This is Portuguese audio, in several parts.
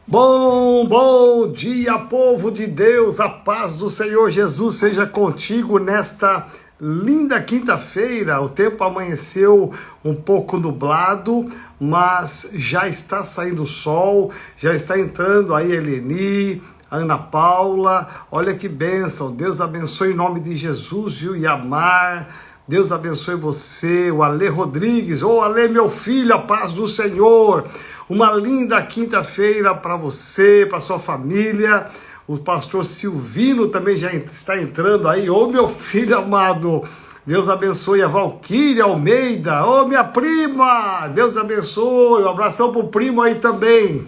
Bom dia, povo de Deus, a paz do Senhor Jesus seja contigo nesta linda quinta-feira. O tempo amanheceu um pouco nublado, mas já está saindo o sol, já está entrando aí a Eleni, a Ana Paula. Olha que bênção, Deus abençoe em nome de Jesus, viu? Yamar, Deus abençoe você, o Ale Rodrigues, Ale, meu filho, a paz do Senhor. Uma linda quinta-feira para você, para sua família. O pastor Silvino também já está entrando aí. Meu filho amado, Deus abençoe a Valquíria Almeida. Minha prima, Deus abençoe. Um abração para o primo aí também.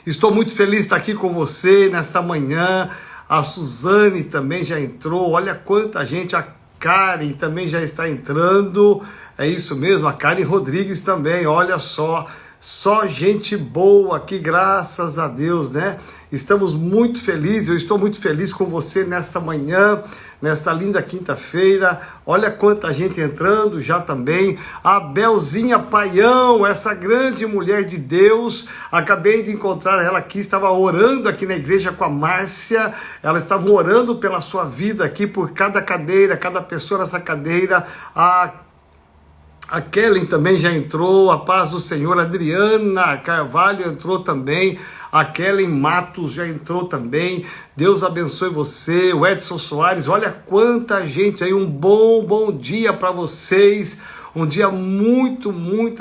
Estou muito feliz de estar aqui com você nesta manhã. A Suzane também já entrou. Olha quanta gente. A Karen também já está entrando. É isso mesmo, a Karen Rodrigues também. Olha só gente boa aqui, graças a Deus, né? Estamos muito felizes, eu estou muito feliz com você nesta manhã, nesta linda quinta-feira. Olha quanta gente entrando já também. A Belzinha Paião, essa grande mulher de Deus, acabei de encontrar ela aqui, estava orando aqui na igreja com a Márcia. Elas estavam orando pela sua vida aqui, por cada cadeira, cada pessoa nessa cadeira. A Kellen também já entrou, a paz do Senhor. A Adriana Carvalho entrou também, a Kellen Matos já entrou também. Deus abençoe você. O Edson Soares, olha quanta gente aí. Um bom dia para vocês. Um dia muito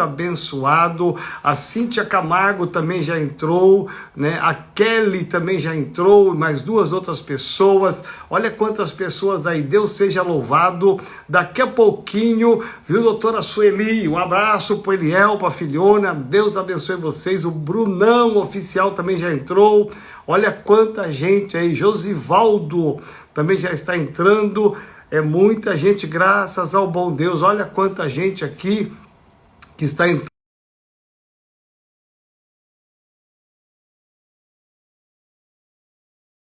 abençoado. A Cíntia Camargo também já entrou, né? A Kelly também já entrou, mais duas outras pessoas. Olha quantas pessoas aí, Deus seja louvado. Daqui a pouquinho, viu, doutora Sueli? Um abraço para Eliel, para a Filhona. Deus abençoe vocês. O Brunão Oficial também já entrou. Olha quanta gente aí. Josivaldo também já está entrando. É muita gente, graças ao bom Deus. Olha quanta gente aqui que está entrando.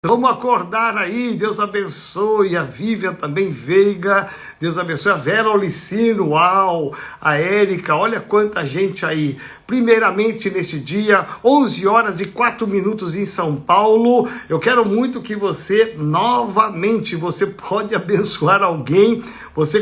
Vamos acordar aí, Deus abençoe. A Vivian também, Veiga, Deus abençoe. A Vera Olicino, uau, a Érica, olha quanta gente aí. Primeiramente nesse dia, 11 horas e 4 minutos em São Paulo, eu quero muito que você, novamente, você pode abençoar alguém, você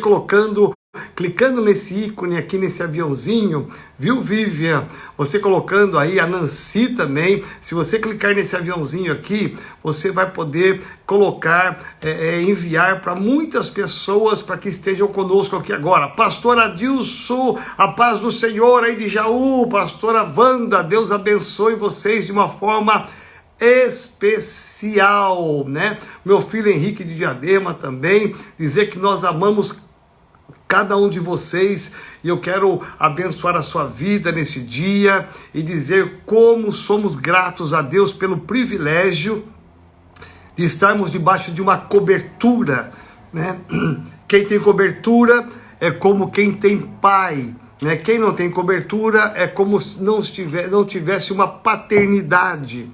clicando nesse ícone aqui, nesse aviãozinho, viu, Vivian? Você colocando aí, a Nancy também. Se você clicar nesse aviãozinho aqui, você vai poder colocar, enviar para muitas pessoas para que estejam conosco aqui agora. Pastora Adilson, a paz do Senhor aí de Jaú. Pastora Wanda, Deus abençoe vocês de uma forma especial, né? Meu filho Henrique de Diadema também, dizer que nós amamos cada um de vocês, e eu quero abençoar a sua vida nesse dia e dizer como somos gratos a Deus pelo privilégio de estarmos debaixo de uma cobertura, né? Quem tem cobertura é como quem tem pai, né? Quem não tem cobertura é como se não tivesse uma paternidade.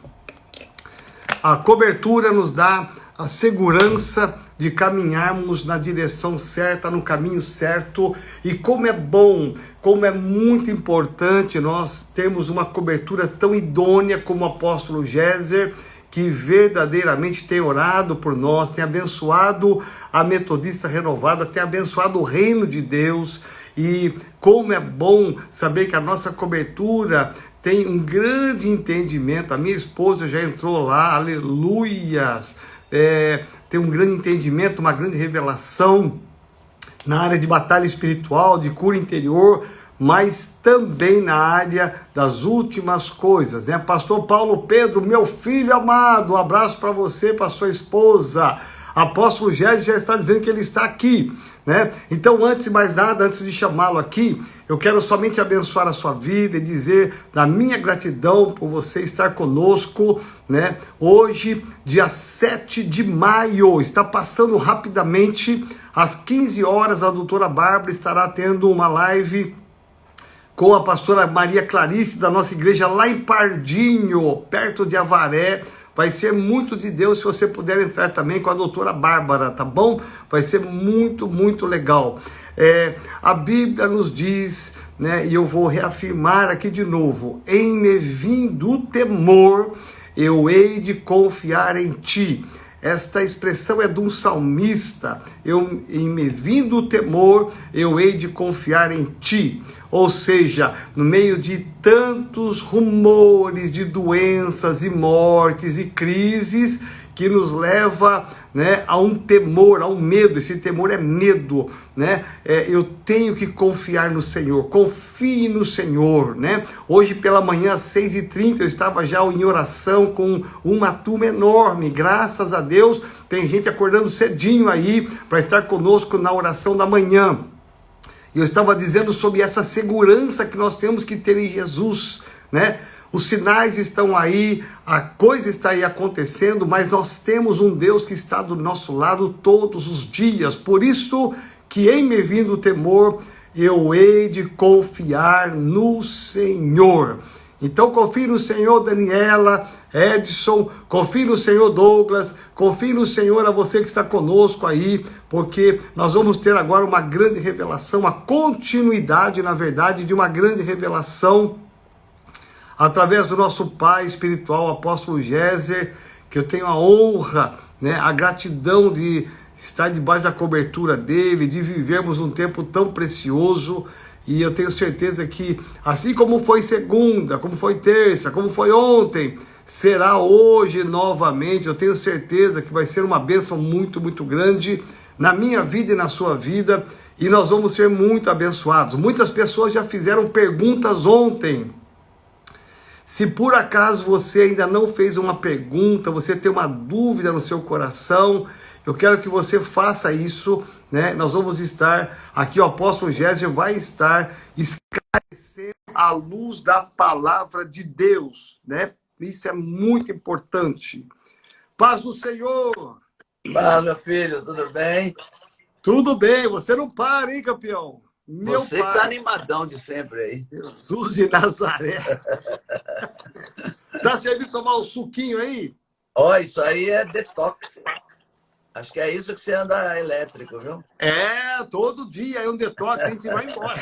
A cobertura nos dá a segurança de caminharmos na direção certa, no caminho certo. E como é bom, como é muito importante nós termos uma cobertura tão idônea como o apóstolo Géser, que verdadeiramente tem orado por nós, tem abençoado a Metodista Renovada, tem abençoado o reino de Deus. E como é bom saber que a nossa cobertura tem um grande entendimento. A minha esposa já entrou lá, aleluias, tem um grande entendimento, uma grande revelação na área de batalha espiritual, de cura interior, mas também na área das últimas coisas, né? Pastor Paulo Pedro, meu filho amado, um abraço para você, para sua esposa. Apóstolo Géser já está dizendo que ele está aqui, né? Então, antes de mais nada, antes de chamá-lo aqui, eu quero somente abençoar a sua vida e dizer da minha gratidão por você estar conosco, né? Hoje, dia 7 de maio, está passando rapidamente. Às 15 horas, a doutora Bárbara estará tendo uma live com a pastora Maria Clarice, da nossa igreja lá em Pardinho, perto de Avaré. Vai ser muito de Deus se você puder entrar também com a doutora Bárbara, tá bom? Vai ser muito legal. A Bíblia nos diz, né, e eu vou reafirmar aqui de novo, em me vindo o temor, eu hei de confiar em ti. Esta expressão é de um salmista, em me vindo o temor, eu hei de confiar em ti. Ou seja, no meio de tantos rumores de doenças e mortes e crises, que nos leva, né, a um temor, a um medo. Esse temor é medo, né? Eu tenho que confiar no Senhor, confie no Senhor, né? Hoje pela manhã às 6h30 eu estava já em oração com uma turma enorme, graças a Deus, tem gente acordando cedinho aí para estar conosco na oração da manhã. E eu estava dizendo sobre essa segurança que nós temos que ter em Jesus, né? Os sinais estão aí, a coisa está aí acontecendo, mas nós temos um Deus que está do nosso lado todos os dias. Por isso que em me vindo o temor, eu hei de confiar no Senhor. Então confie no Senhor, Daniela, Edson, confie no Senhor, Douglas, confie no Senhor, a você que está conosco aí, porque nós vamos ter agora uma grande revelação, a continuidade, na verdade, de uma grande revelação através do nosso pai espiritual, o apóstolo Géser, que eu tenho a honra, né, a gratidão de estar debaixo da cobertura dele, de vivermos um tempo tão precioso. E eu tenho certeza que, assim como foi segunda, como foi terça, como foi ontem, será hoje novamente. Eu tenho certeza que vai ser uma bênção muito, muito grande na minha vida e na sua vida. E nós vamos ser muito abençoados. Muitas pessoas já fizeram perguntas ontem. Se por acaso você ainda não fez uma pergunta, você tem uma dúvida no seu coração, eu quero que você faça isso, né? Nós vamos estar aqui, o apóstolo Géser vai estar esclarecendo a luz da palavra de Deus, né? Isso é muito importante. Paz do Senhor! Paz, meu filho, tudo bem? Tudo bem, você não para, hein, campeão? Meu Você pai, tá animadão de sempre aí. Jesus de Nazaré. Dá certo de tomar um suquinho aí? Ó, isso aí é detox. Acho que é isso que você anda elétrico, viu? Todo dia é um detox, a gente vai embora.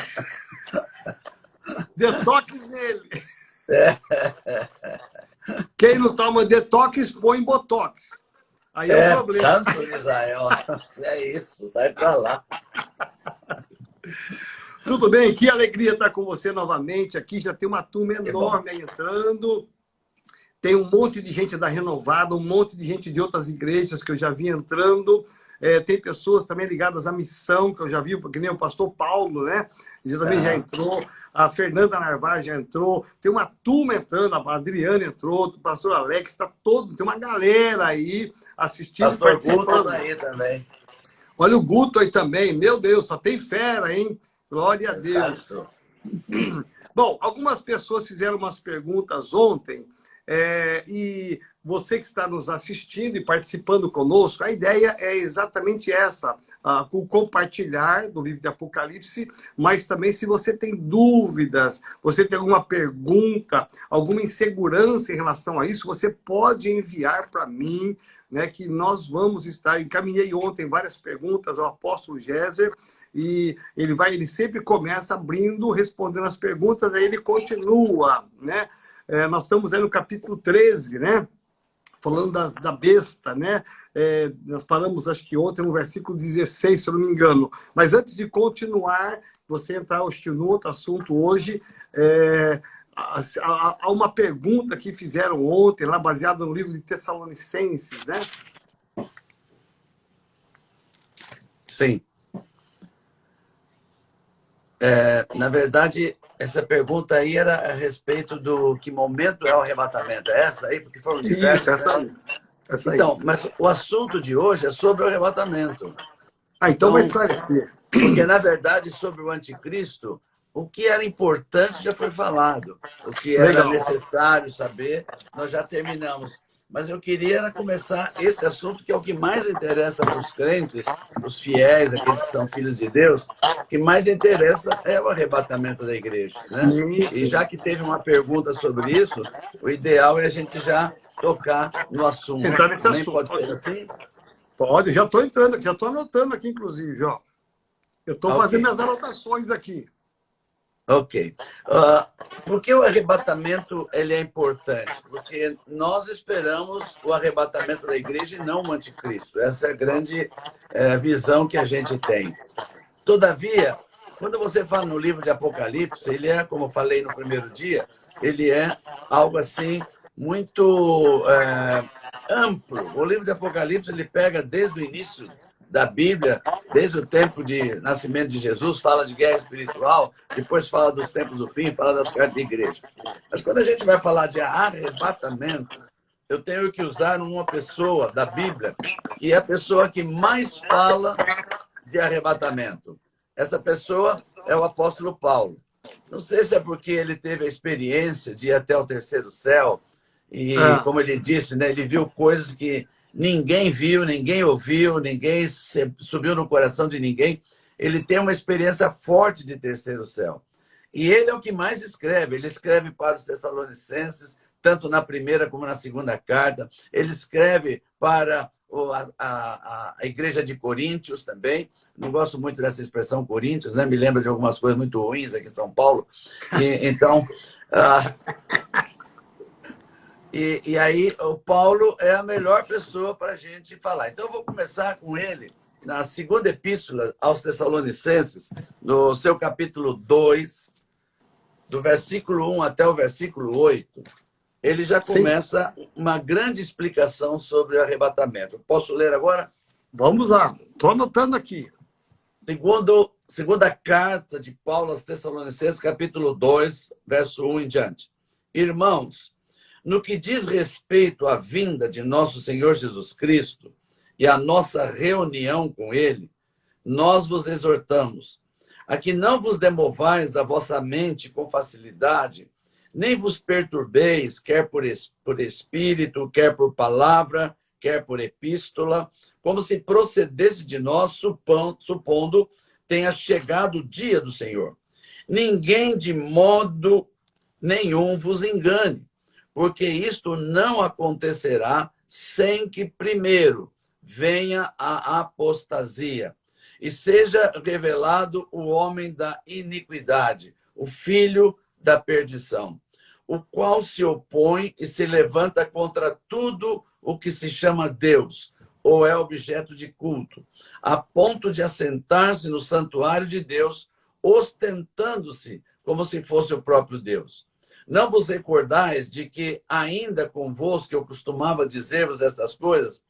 Detox nele. Quem não toma detox, põe botox. Aí é o problema. Santo Israel. É isso, sai pra lá. Tudo bem? Que alegria estar com você novamente. Aqui já tem uma turma enorme aí entrando. Tem um monte de gente da Renovada, um monte de gente de outras igrejas que eu já vi entrando. Tem pessoas também ligadas à missão, que eu já vi, porque nem o pastor Paulo, né? Ele também já entrou. A Fernanda Narvaez já entrou. Tem uma turma entrando, a Adriana entrou, o pastor Alex, está todo. Tem uma galera aí assistindo e participando. Guto aí também. Olha o Guto aí também. Meu Deus, só tem fera, hein? Glória a Deus. Exato. Bom, algumas pessoas fizeram umas perguntas ontem, e você que está nos assistindo e participando conosco, a ideia é exatamente essa, o compartilhar do livro de Apocalipse, mas também se você tem dúvidas, você tem alguma pergunta, alguma insegurança em relação a isso, você pode enviar para mim, né, que nós vamos estar... Encaminhei ontem várias perguntas ao apóstolo Géser, e ele sempre começa abrindo, respondendo as perguntas, aí ele continua, né? Nós estamos aí no capítulo 13, né? Falando da besta, né? Nós paramos, acho que ontem, no versículo 16, se eu não me engano. Mas antes de continuar, você entrar no outro assunto hoje, há uma pergunta que fizeram ontem, lá baseada no livro de Tessalonicenses, né? Sim. Na verdade, essa pergunta aí era a respeito do que momento é o arrebatamento. É essa aí? Porque foram diversos. Isso, essa aí. Essa aí. Então, mas o assunto de hoje é sobre o arrebatamento. Então vai esclarecer. Porque, na verdade, sobre o anticristo, o que era importante já foi falado. O que era necessário saber, nós já terminamos. Mas eu queria começar esse assunto, que é o que mais interessa para os crentes, os fiéis, aqueles que são filhos de Deus. O que mais interessa é o arrebatamento da igreja, né? Sim. E já que teve uma pergunta sobre isso, o ideal é a gente já tocar no assunto. Entrar nesse Também assunto. pode ser assim? Pode, já estou entrando aqui, já estou anotando aqui, inclusive, ó. Eu estou Ok. fazendo minhas anotações aqui. Ok. Por que o arrebatamento ele é importante? Porque nós esperamos o arrebatamento da igreja e não o anticristo. Essa é a grande visão que a gente tem. Todavia, quando você fala no livro de Apocalipse, ele é, como eu falei no primeiro dia, ele é algo assim muito amplo. O livro de Apocalipse ele pega desde o início da Bíblia, desde o tempo de nascimento de Jesus, fala de guerra espiritual, depois fala dos tempos do fim, fala das cartas da igreja. Mas quando a gente vai falar de arrebatamento, eu tenho que usar uma pessoa da Bíblia, que é a pessoa que mais fala de arrebatamento. Essa pessoa é o apóstolo Paulo. Não sei se é porque ele teve a experiência de ir até o terceiro céu e, como ele disse, né, ele viu coisas que ninguém viu, ninguém ouviu, ninguém subiu no coração de ninguém. Ele tem uma experiência forte de terceiro céu. E ele é o que mais escreve. Ele escreve para os Tessalonicenses, tanto na primeira como na segunda carta. Ele escreve para a igreja de Coríntios também. Não gosto muito dessa expressão Coríntios, né? Me lembra de algumas coisas muito ruins aqui em São Paulo. Então, e aí o Paulo é a melhor pessoa para a gente falar. Então, eu vou começar com ele na segunda epístola aos Tessalonicenses, no seu capítulo 2, do versículo 1 até o versículo 8. Ele já começa uma grande explicação sobre o arrebatamento. Posso ler agora? Vamos lá, estou anotando aqui. Segunda carta de Paulo aos Tessalonicenses, capítulo 2, verso 1 em diante. Irmãos, no que diz respeito à vinda de nosso Senhor Jesus Cristo e à nossa reunião com Ele, nós vos exortamos a que não vos demovais da vossa mente com facilidade, nem vos perturbeis, quer por espírito, quer por palavra, quer por epístola, como se procedesse de nós, supondo tenha chegado o dia do Senhor. Ninguém de modo nenhum vos engane, porque isto não acontecerá sem que primeiro venha a apostasia e seja revelado o homem da iniquidade, o filho da perdição, o qual se opõe e se levanta contra tudo o que se chama Deus, ou é objeto de culto, a ponto de assentar-se no santuário de Deus, ostentando-se como se fosse o próprio Deus. Não vos recordais de que ainda convosco eu costumava dizer-vos estas coisas?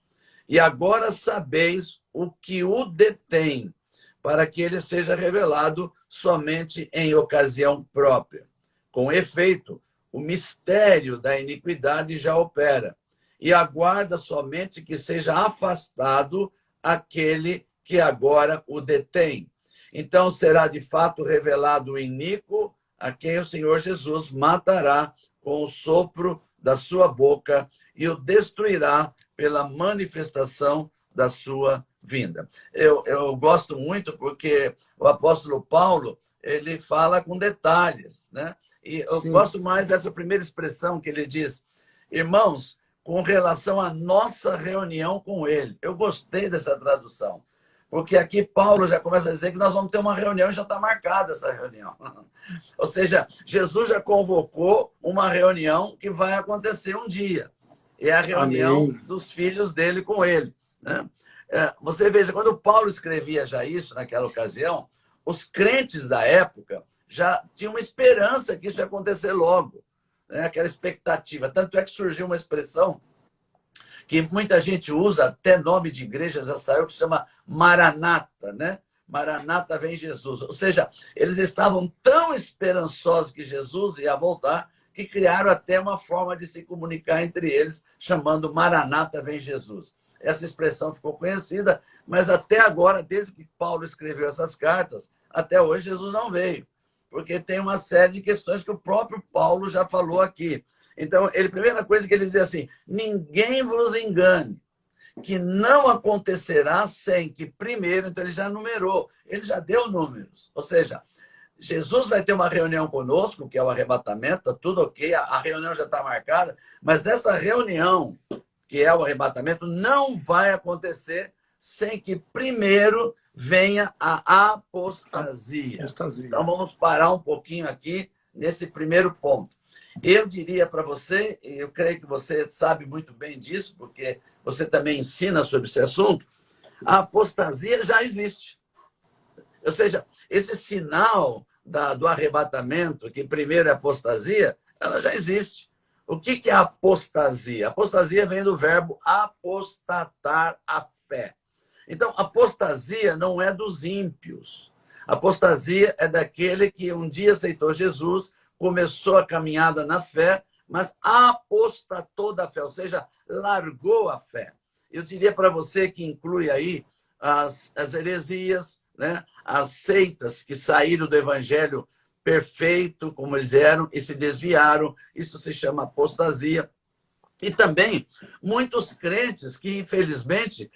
E agora sabeis o que o detém, para que ele seja revelado somente em ocasião própria. Com efeito, o mistério da iniquidade já opera, e aguarda somente que seja afastado aquele que agora o detém. Então será de fato revelado o iníquo, a quem o Senhor Jesus matará com o sopro da sua boca e o destruirá pela manifestação da sua vinda. Eu gosto muito porque o apóstolo Paulo ele fala com detalhes, né? E eu gosto mais dessa primeira expressão que ele diz, irmãos, com relação à nossa reunião com ele. Eu gostei dessa tradução, porque aqui Paulo já começa a dizer que nós vamos ter uma reunião e já está marcada essa reunião. Ou seja, Jesus já convocou uma reunião que vai acontecer um dia. É a reunião dos filhos dele com ele, né? Você veja, quando Paulo escrevia já isso naquela ocasião, os crentes da época já tinham uma esperança que isso ia acontecer logo, né? Aquela expectativa. Tanto é que surgiu uma expressão que muita gente usa, até nome de igreja já saiu, que chama Maranata, né? Maranata vem Jesus. Ou seja, eles estavam tão esperançosos que Jesus ia voltar, que criaram até uma forma de se comunicar entre eles, chamando Maranata vem Jesus. Essa expressão ficou conhecida, mas até agora, desde que Paulo escreveu essas cartas, até hoje Jesus não veio, porque tem uma série de questões que o próprio Paulo já falou aqui. Então, a primeira coisa que ele diz assim, ninguém vos engane, que não acontecerá sem que primeiro, então ele já numerou, ele já deu números. Ou seja, Jesus vai ter uma reunião conosco, que é o arrebatamento, tá tudo ok, a reunião já está marcada, mas essa reunião, que é o arrebatamento, não vai acontecer sem que primeiro venha a apostasia. Apostasia. Então, vamos parar um pouquinho aqui nesse primeiro ponto. Eu diria para você, e eu creio que você sabe muito bem disso, porque você também ensina sobre esse assunto, a apostasia já existe. Ou seja, esse sinal do arrebatamento, que primeiro é apostasia, ela já existe. O que é apostasia? Apostasia vem do verbo apostatar a fé. Então, apostasia não é dos ímpios. Apostasia é daquele que um dia aceitou Jesus, começou a caminhada na fé, mas apostatou da fé, ou seja, largou a fé. Eu diria para você que inclui aí as heresias, né? As seitas que saíram do evangelho perfeito, como eles eram, e se desviaram. Isso se chama apostasia. E também muitos crentes que, infelizmente,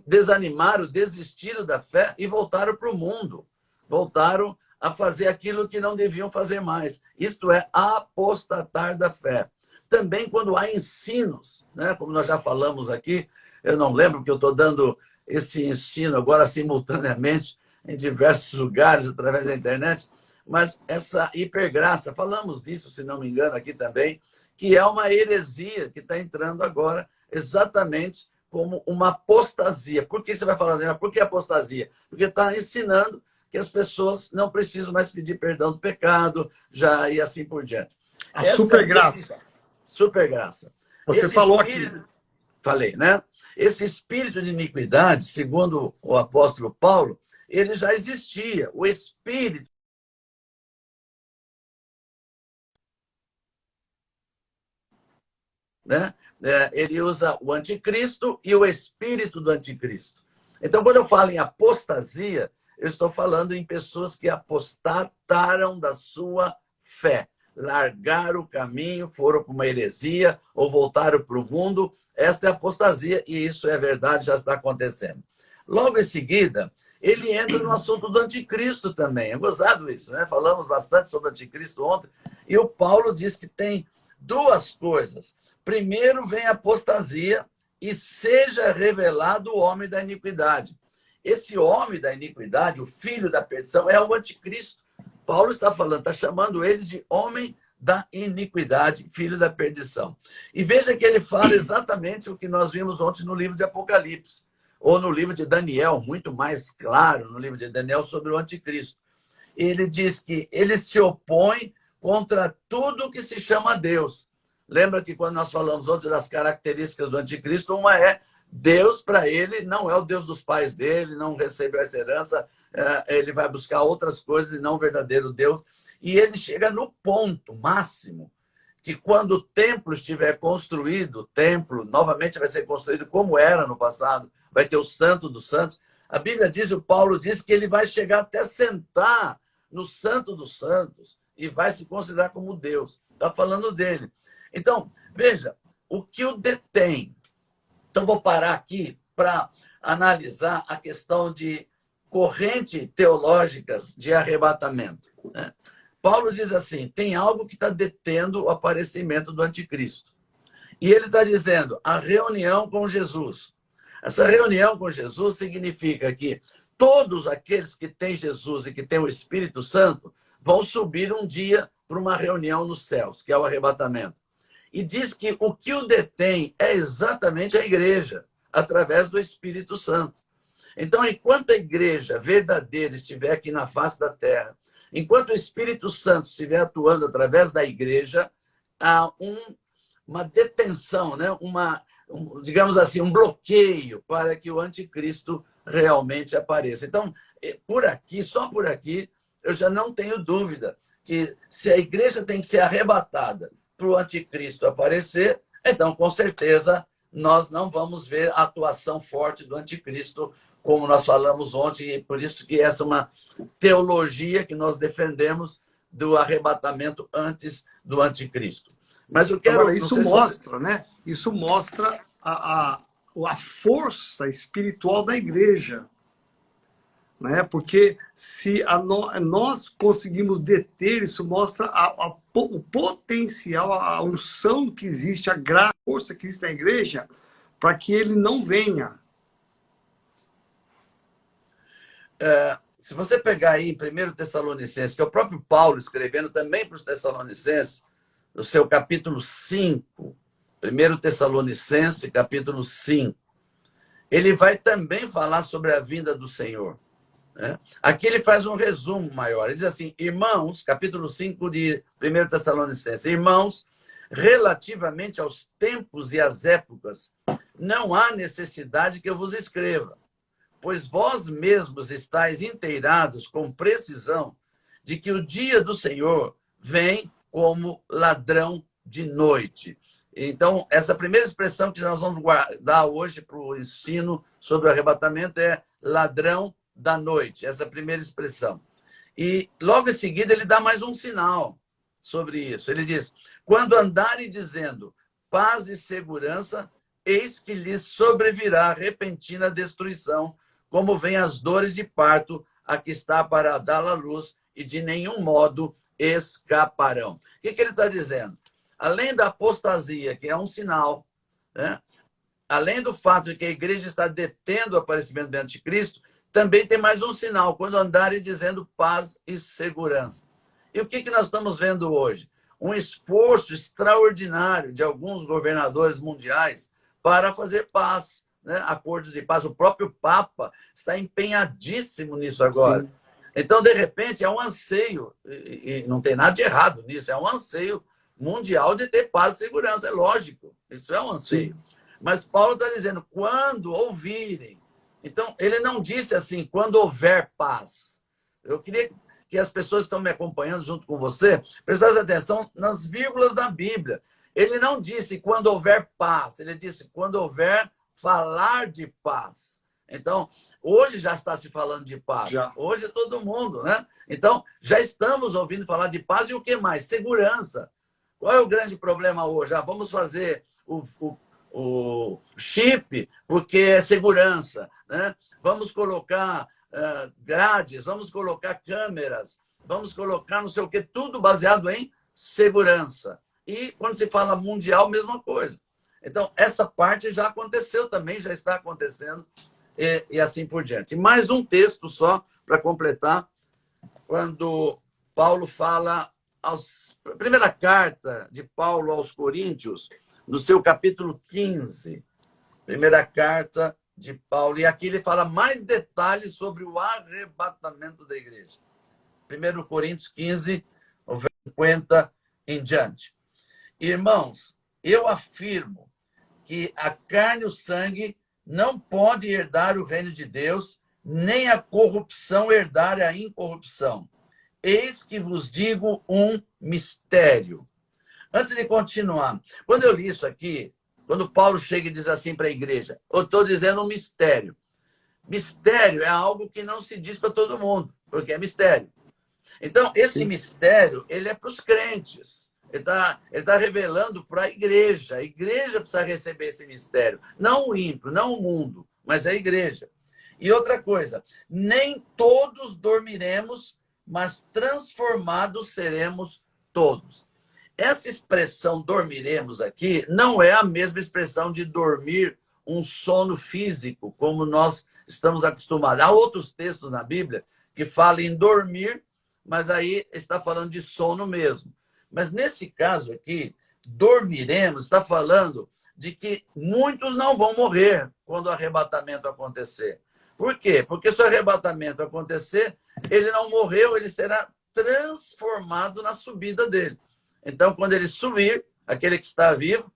desanimaram, desistiram da fé e voltaram para o mundo. Voltaram a fazer aquilo que não deviam fazer mais. Isto é apostatar da fé. Também quando há ensinos, né? Como nós já falamos aqui, eu não lembro que eu estou dando esse ensino agora simultaneamente em diversos lugares através da internet, mas essa hipergraça, falamos disso, se não me engano, aqui também, que é uma heresia que está entrando agora exatamente como uma apostasia. Por que você vai falar assim, mas por que apostasia? Porque está ensinando que as pessoas não precisam mais pedir perdão do pecado, já e assim por diante. A supergraça. Supergraça. Você falou aqui. Falei, né? Esse espírito de iniquidade, segundo o apóstolo Paulo, ele já existia. O espírito né? Ele usa o anticristo e o espírito do anticristo. Então, quando eu falo em apostasia, eu estou falando em pessoas que apostataram da sua fé, largaram o caminho, foram para uma heresia ou voltaram para o mundo. Esta é a apostasia e isso é verdade, já está acontecendo. Logo em seguida, ele entra no assunto do anticristo também. É gozado isso, né? Falamos bastante sobre o anticristo ontem e o Paulo diz que tem duas coisas. Primeiro vem a apostasia e seja revelado o homem da iniquidade. Esse homem da iniquidade, o filho da perdição, é o anticristo. Paulo está falando, está chamando ele de homem da iniquidade, filho da perdição. E veja que ele fala exatamente o que nós vimos ontem no livro de Apocalipse, ou no livro de Daniel, muito mais claro, no livro de Daniel, sobre o anticristo. Ele diz que ele se opõe contra tudo que se chama Deus. Lembra que quando nós falamos ontem das características do anticristo, uma é Deus, para ele, não é o Deus dos pais dele, não recebeu essa herança, ele vai buscar outras coisas e não o verdadeiro Deus. E ele chega no ponto máximo que quando o templo estiver construído, o templo novamente vai ser construído como era no passado, vai ter o Santo dos Santos. A Bíblia diz, o Paulo diz que ele vai chegar até sentar no Santo dos Santos e vai se considerar como Deus. Está falando dele. Então, veja, o que o detém. Então, vou parar aqui para analisar a questão de correntes teológicas de arrebatamento. Né? Paulo diz assim, tem algo que está detendo o aparecimento do anticristo. E ele está dizendo, a reunião com Jesus. Essa reunião com Jesus significa que todos aqueles que têm Jesus e que têm o Espírito Santo vão subir um dia para uma reunião nos céus, que é o arrebatamento. E diz que o que o detém é exatamente a igreja, através do Espírito Santo. Então, enquanto a igreja verdadeira estiver aqui na face da terra, enquanto o Espírito Santo estiver atuando através da igreja, há uma detenção, né? Digamos assim, um bloqueio para que o anticristo realmente apareça. Então, por aqui, só por aqui, eu já não tenho dúvida que se a igreja tem que ser arrebatada para o anticristo aparecer, então, com certeza, nós não vamos ver a atuação forte do anticristo, como nós falamos ontem, e por isso que essa é uma teologia que nós defendemos do arrebatamento antes do anticristo. Mas eu quero... Agora, isso mostra, né? Isso mostra a força espiritual da igreja. Né? Porque se nós conseguimos deter, isso mostra o potencial, a unção que existe, a graça, a força que existe na igreja, para que ele não venha. Se você pegar aí em 1 Tessalonicenses, que é o próprio Paulo escrevendo também para os Tessalonicenses, no seu capítulo 5, 1 Tessalonicenses, capítulo 5, ele vai também falar sobre a vinda do Senhor. Né? Aqui ele faz um resumo maior. Ele diz assim, irmãos, capítulo 5 de 1 Tessalonicenses, irmãos, relativamente aos tempos e às épocas, não há necessidade que eu vos escreva, pois vós mesmos estáis inteirados com precisão de que o dia do Senhor vem como ladrão de noite. Então, essa primeira expressão que nós vamos guardar hoje para o ensino sobre o arrebatamento é ladrão da noite, essa primeira expressão. E logo em seguida ele dá mais um sinal sobre isso. Ele diz, quando andarem dizendo paz e segurança, eis que lhes sobrevirá repentina destruição, como vem as dores de parto, a que está para dar à luz, e de nenhum modo escaparão. O que ele está dizendo? Além da apostasia, que é um sinal, né? Além do fato de que a igreja está detendo o aparecimento do anticristo, também tem mais um sinal, quando andarem dizendo paz e segurança. E o que nós estamos vendo hoje? Um esforço extraordinário de alguns governadores mundiais para fazer paz, né? Acordos de paz. O próprio Papa está empenhadíssimo nisso agora. Sim. Então, de repente, é um anseio, e não tem nada de errado nisso, é um anseio mundial de ter paz e segurança, é lógico, isso é um anseio. Sim. Mas Paulo está dizendo, quando ouvirem. Então, ele não disse assim, quando houver paz. Eu queria que as pessoas que estão me acompanhando junto com você prestassem atenção nas vírgulas da Bíblia. Ele não disse quando houver paz, ele disse quando houver falar de paz. Então, hoje já está se falando de paz. Já. Hoje todo mundo, né? Então, já estamos ouvindo falar de paz e o que mais? Segurança. Qual é o grande problema hoje? Vamos fazer o chip porque é segurança, né? Vamos colocar grades, vamos colocar câmeras, vamos colocar não sei o que, tudo baseado em segurança. E quando se fala mundial, mesma coisa. Então, essa parte já aconteceu também, já está acontecendo e assim por diante. E mais um texto só para completar, quando Paulo fala, primeira carta de Paulo aos Coríntios, no seu capítulo 15, primeira carta de Paulo, e aqui ele fala mais detalhes sobre o arrebatamento da igreja. 1 Coríntios 15, 50 em diante. Irmãos, eu afirmo que a carne e o sangue não pode herdar o reino de Deus, nem a corrupção herdar a incorrupção. Eis que vos digo um mistério. Antes de continuar, quando eu li isso aqui, quando Paulo chega e diz assim para a igreja, eu estou dizendo um mistério. Mistério é algo que não se diz para todo mundo, porque é mistério. Então, esse Sim. mistério, ele é para os crentes. Ele tá revelando para a igreja. A igreja precisa receber esse mistério. Não o ímpio, não o mundo, mas a igreja. E outra coisa, nem todos dormiremos, mas transformados seremos todos. Essa expressão dormiremos aqui não é a mesma expressão de dormir um sono físico, como nós estamos acostumados. Há outros textos na Bíblia que falam em dormir, mas aí está falando de sono mesmo. Mas nesse caso aqui, dormiremos, está falando de que muitos não vão morrer quando o arrebatamento acontecer. Por quê? Porque se o arrebatamento acontecer, ele não morreu, ele será transformado na subida dele. Então, quando ele subir, aquele que está vivo,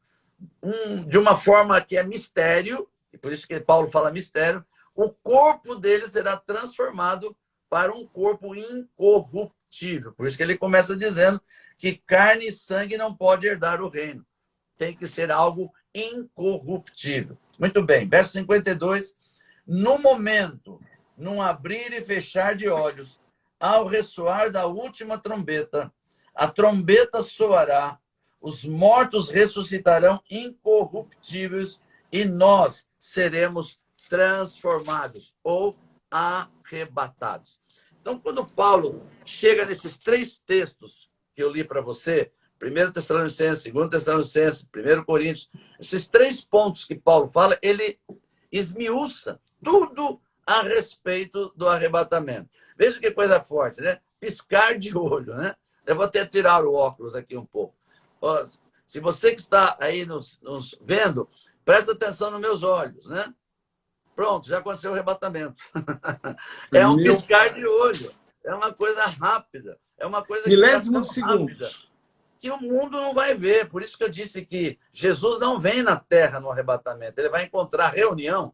de uma forma que é mistério, e por isso que Paulo fala mistério, o corpo dele será transformado para um corpo incorruptível. Por isso que ele começa dizendo que carne e sangue não pode herdar o reino. Tem que ser algo incorruptível. Muito bem, verso 52. No momento, num abrir e fechar de olhos, ao ressoar da última trombeta, a trombeta soará, os mortos ressuscitarão incorruptíveis e nós seremos transformados ou arrebatados. Então, quando Paulo chega nesses três textos que eu li para você, 1 Tessalonicenses, 2 Tessalonicenses, 1 Coríntios, esses três pontos que Paulo fala, ele esmiuça tudo a respeito do arrebatamento. Veja que coisa forte, né? Piscar de olho, né? Eu vou até tirar o óculos aqui um pouco. Se você que está aí nos vendo, presta atenção nos meus olhos, né? Pronto, já aconteceu o arrebatamento. É um piscar de olho. É uma coisa rápida. É uma coisa que será tão rápida que o mundo não vai ver. Por isso que eu disse que Jesus não vem na terra no arrebatamento. Ele vai encontrar reunião.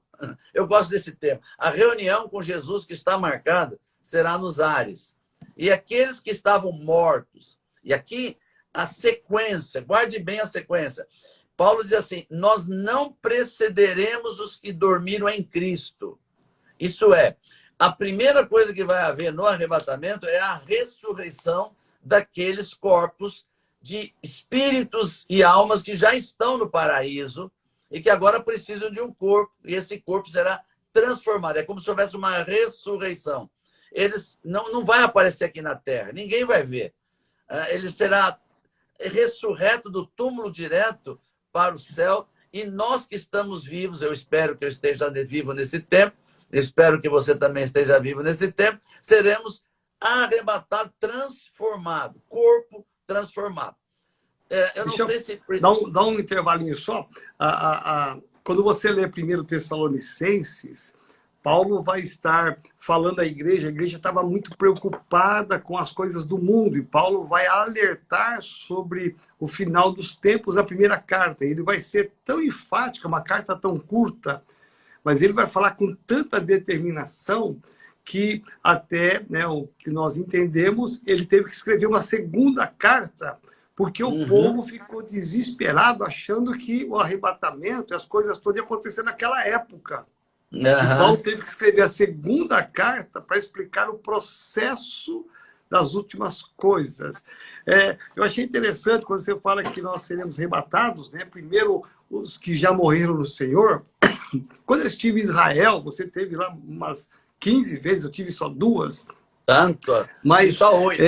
Eu gosto desse termo. A reunião com Jesus que está marcada será nos ares. E aqueles que estavam mortos. E aqui a sequência, guarde bem a sequência. Paulo diz assim, nós não precederemos os que dormiram em Cristo. Isso é, a primeira coisa que vai haver no arrebatamento é a ressurreição daqueles corpos de espíritos e almas que já estão no paraíso e que agora precisam de um corpo, e esse corpo será transformado. É como se houvesse uma ressurreição. Eles não vai aparecer aqui na Terra, ninguém vai ver. Ele será ressurreto do túmulo direto para o céu, e nós que estamos vivos, eu espero que eu esteja vivo nesse tempo, espero que você também esteja vivo nesse tempo, seremos arrebatados, transformados, corpo transformado. Eu não sei se... Dá um intervalinho só. Quando você lê 1 Tessalonicenses, Paulo vai estar falando à igreja, a igreja estava muito preocupada com as coisas do mundo, e Paulo vai alertar sobre o final dos tempos, a primeira carta. Ele vai ser tão enfático, uma carta tão curta, mas ele vai falar com tanta determinação que até, né, o que nós entendemos, ele teve que escrever uma segunda carta, porque o povo ficou desesperado, achando que o arrebatamento, as coisas todas iam acontecer naquela época. E Paulo teve que escrever a segunda carta para explicar o processo das últimas coisas. Eu achei interessante quando você fala que nós seremos arrebatados, né? Primeiro, os que já morreram no Senhor. Quando eu estive em Israel, você teve lá umas 15 vezes, eu tive só 2. Tanto? Mas só 8.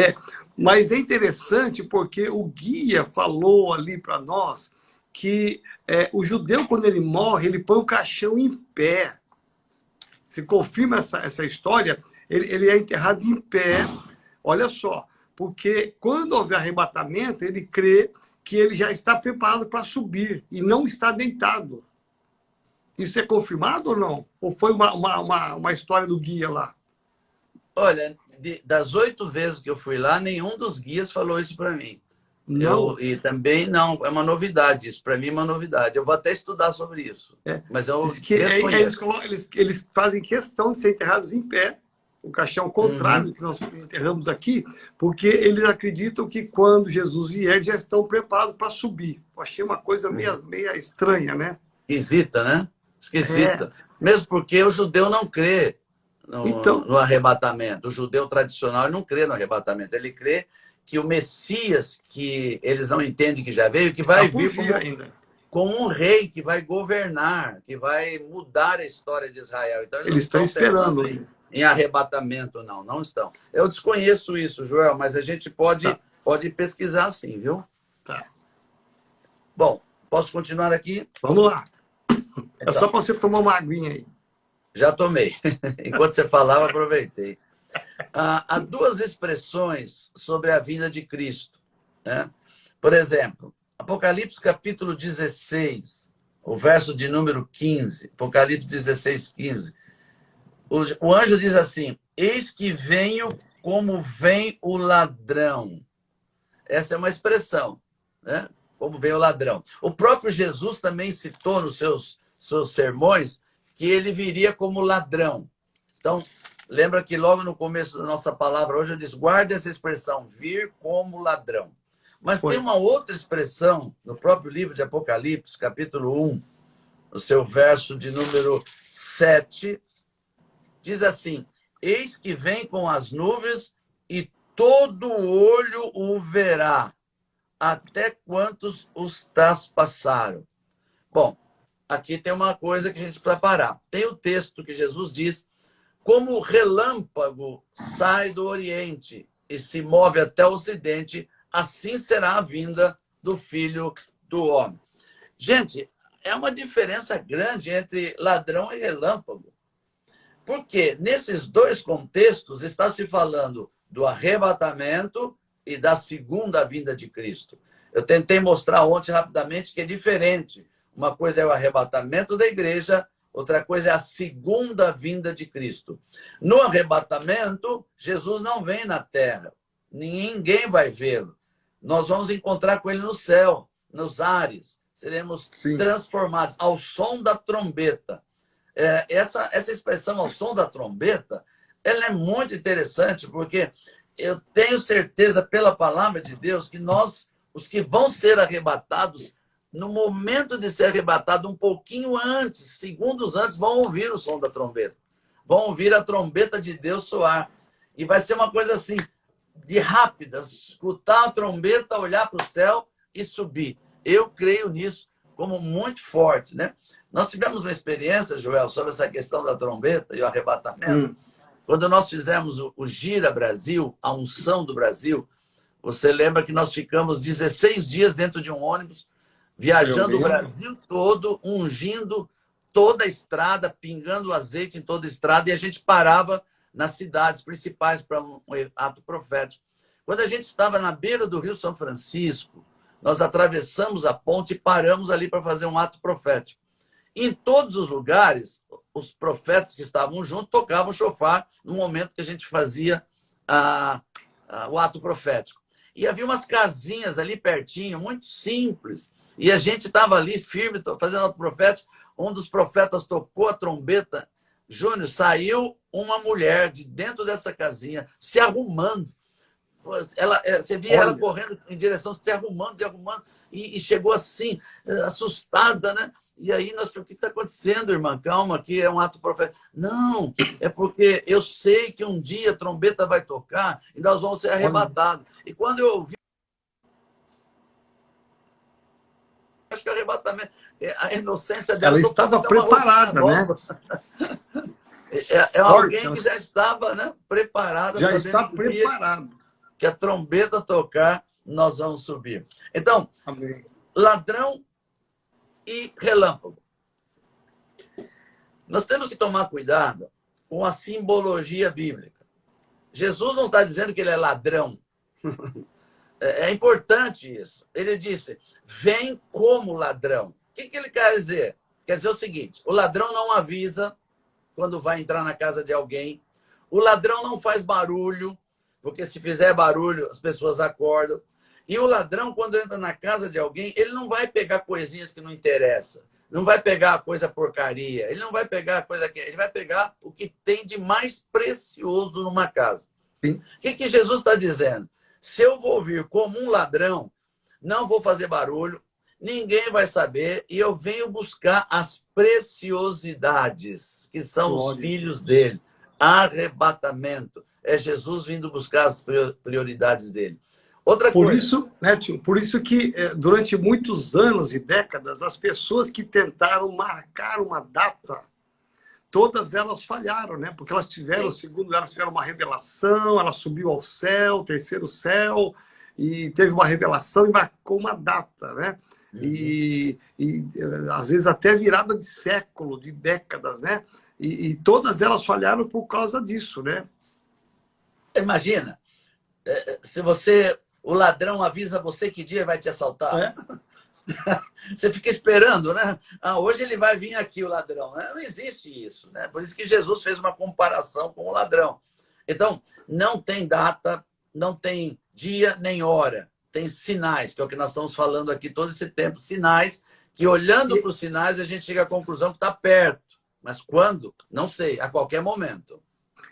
Mas é interessante porque o guia falou ali para nós que o judeu, quando ele morre, ele põe o caixão em pé. Se confirma essa história, ele é enterrado em pé. Olha só, porque quando houver arrebatamento, ele crê que ele já está preparado para subir e não está deitado. Isso é confirmado ou não? Ou foi uma história do guia lá? Olha, das 8 vezes que eu fui lá, nenhum dos guias falou isso para mim. Não. E também não, é uma novidade isso, para mim é uma novidade. Eu vou até estudar sobre isso. Mas eu eles fazem questão de ser enterrados em pé, o caixão contrário do que nós enterramos aqui, porque eles acreditam que quando Jesus vier, já estão preparados para subir. Eu achei uma coisa meio estranha, né? Esquisita, né? Esquisita. Mesmo porque o judeu não crê no arrebatamento. O judeu tradicional não crê no arrebatamento. Ele crê que o Messias, que eles não entendem que já veio, que vai vir como um rei que vai governar, que vai mudar a história de Israel. Então eles não estão esperando em arrebatamento, não estão. Eu desconheço isso, Joel, mas a gente pode pesquisar sim, viu? Tá. Bom, posso continuar aqui? Vamos lá. É só para você tomar uma aguinha aí. Já tomei. Enquanto você falava, aproveitei. Há 2 expressões sobre a vinda de Cristo, né? Por exemplo, Apocalipse capítulo 16, o verso de número 15, Apocalipse 16, 15. O anjo diz assim, eis que venho como vem o ladrão. Essa é uma expressão, né? Como vem o ladrão. O próprio Jesus também citou nos seus sermões que ele viria como ladrão. Então, lembra que logo no começo da nossa palavra hoje eu disse, guarde essa expressão, vir como ladrão. Mas tem uma outra expressão no próprio livro de Apocalipse, capítulo 1, no seu verso de número 7, diz assim, eis que vem com as nuvens e todo olho o verá, até quantos os traspassaram. Bom, aqui tem uma coisa que a gente precisa parar. Tem o texto que Jesus diz, como o relâmpago sai do Oriente e se move até o Ocidente, assim será a vinda do Filho do Homem. Gente, é uma diferença grande entre ladrão e relâmpago. Porque nesses dois contextos está se falando do arrebatamento e da segunda vinda de Cristo. Eu tentei mostrar ontem rapidamente que é diferente. Uma coisa é o arrebatamento da igreja, outra coisa é a segunda vinda de Cristo. No arrebatamento, Jesus não vem na terra. Ninguém vai vê-lo. Nós vamos encontrar com ele no céu, nos ares. Seremos transformados ao som da trombeta. Essa expressão ao som da trombeta, ela é muito interessante, porque eu tenho certeza pela palavra de Deus que nós, os que vão ser arrebatados, no momento de ser arrebatado, um pouquinho antes, segundos antes, vão ouvir o som da trombeta. Vão ouvir a trombeta de Deus soar. E vai ser uma coisa assim, de rápida, escutar a trombeta, olhar para o céu e subir. Eu creio nisso como muito forte, né? Nós tivemos uma experiência, Joel, sobre essa questão da trombeta e o arrebatamento. Quando nós fizemos o Gira Brasil, a unção do Brasil, você lembra que nós ficamos 16 dias dentro de um ônibus, viajando o Brasil todo, ungindo toda a estrada, pingando azeite em toda a estrada, e a gente parava nas cidades principais para um ato profético. Quando a gente estava na beira do Rio São Francisco, nós atravessamos a ponte e paramos ali para fazer um ato profético. Em todos os lugares, os profetas que estavam juntos tocavam o chofar no momento que a gente fazia o ato profético. E havia umas casinhas ali pertinho, muito simples, e a gente estava ali firme, fazendo ato profético. Um dos profetas tocou a trombeta. Júnior, saiu uma mulher de dentro dessa casinha, se arrumando. Você via ela correndo em direção, se arrumando, e chegou assim, assustada, né? E aí, o que está acontecendo, irmã? Calma, aqui é um ato profético. Não, é porque eu sei que um dia a trombeta vai tocar e nós vamos ser arrebatados. E quando eu ouvi, acho que o arrebatamento, a inocência dela... Ela estava preparada, né? Alguém que já estava, né, preparada. Já está preparado. Que a trombeta tocar, nós vamos subir. Então, amém. Ladrão e relâmpago. Nós temos que tomar cuidado com a simbologia bíblica. Jesus não está dizendo que ele é ladrão. É importante isso. Ele disse, vem como ladrão. O que ele quer dizer? Quer dizer o seguinte, o ladrão não avisa quando vai entrar na casa de alguém. O ladrão não faz barulho, porque se fizer barulho, as pessoas acordam. E o ladrão, quando entra na casa de alguém, ele não vai pegar coisinhas que não interessam. Não vai pegar a coisa porcaria. Ele não vai pegar a coisa que... Ele vai pegar o que tem de mais precioso numa casa. Sim. O que Jesus está dizendo? Se eu vou vir como um ladrão, não vou fazer barulho, ninguém vai saber, e eu venho buscar as preciosidades, que são os filhos dele. Arrebatamento. É Jesus vindo buscar as prioridades dele. Outra coisa. Isso, né, tio? Por isso que durante muitos anos e décadas, as pessoas que tentaram marcar uma data, todas elas falharam, né? Porque elas tiveram, segundo elas, tiveram uma revelação, ela subiu ao céu, terceiro céu, e teve uma revelação e marcou uma data, né? E às vezes até virada de século, de décadas, né? E todas elas falharam por causa disso, né? Imagina, se o ladrão avisa você que dia vai te assaltar. Você fica esperando, né? Hoje ele vai vir aqui, o ladrão. Não existe isso, né? Por isso que Jesus fez uma comparação com o ladrão. Então, não tem data, não tem dia nem hora. Tem sinais, que é o que nós estamos falando aqui todo esse tempo. Sinais que, olhando para os sinais, a gente chega à conclusão que está perto. Mas quando? Não sei, a qualquer momento.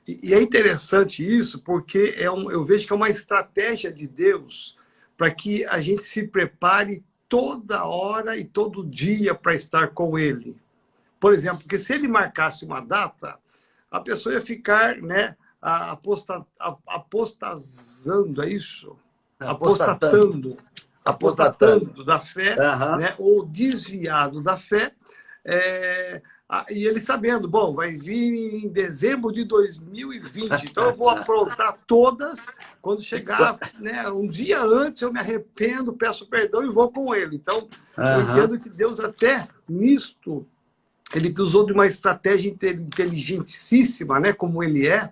E é interessante isso, porque eu vejo que é uma estratégia de Deus para que a gente se prepare toda hora e todo dia para estar com Ele. Por exemplo, porque se Ele marcasse uma data, a pessoa ia ficar, né, apostatando, é isso? Apostatando da fé, né, ou desviado da fé, e ele sabendo, bom, vai vir em dezembro de 2020, então eu vou aprontar todas, quando chegar, né, um dia antes eu me arrependo, peço perdão e vou com ele. Então, eu entendo que Deus até nisto, Ele usou de uma estratégia inteligentíssima, né, como ele é,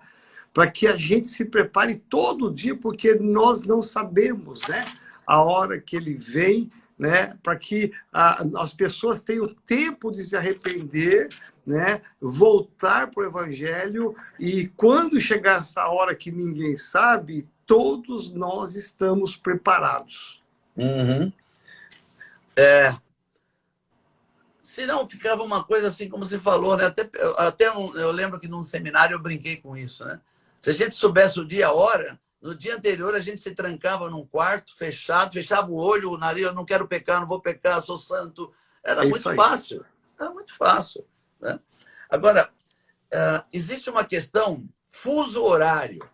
para que a gente se prepare todo dia, porque nós não sabemos, né, a hora que ele vem, né, para que as pessoas tenham tempo de se arrepender, né, voltar para o Evangelho, e quando chegar essa hora que ninguém sabe, todos nós estamos preparados. Uhum. Se não, ficava uma coisa assim, como você falou, né? Eu lembro que num seminário eu brinquei com isso, né? Se a gente soubesse o dia e a hora, no dia anterior a gente se trancava num quarto fechado, fechava o olho, o nariz, eu não quero pecar, não vou pecar, sou santo. Era muito fácil. Era muito fácil, né? Agora, existe uma questão fuso horário.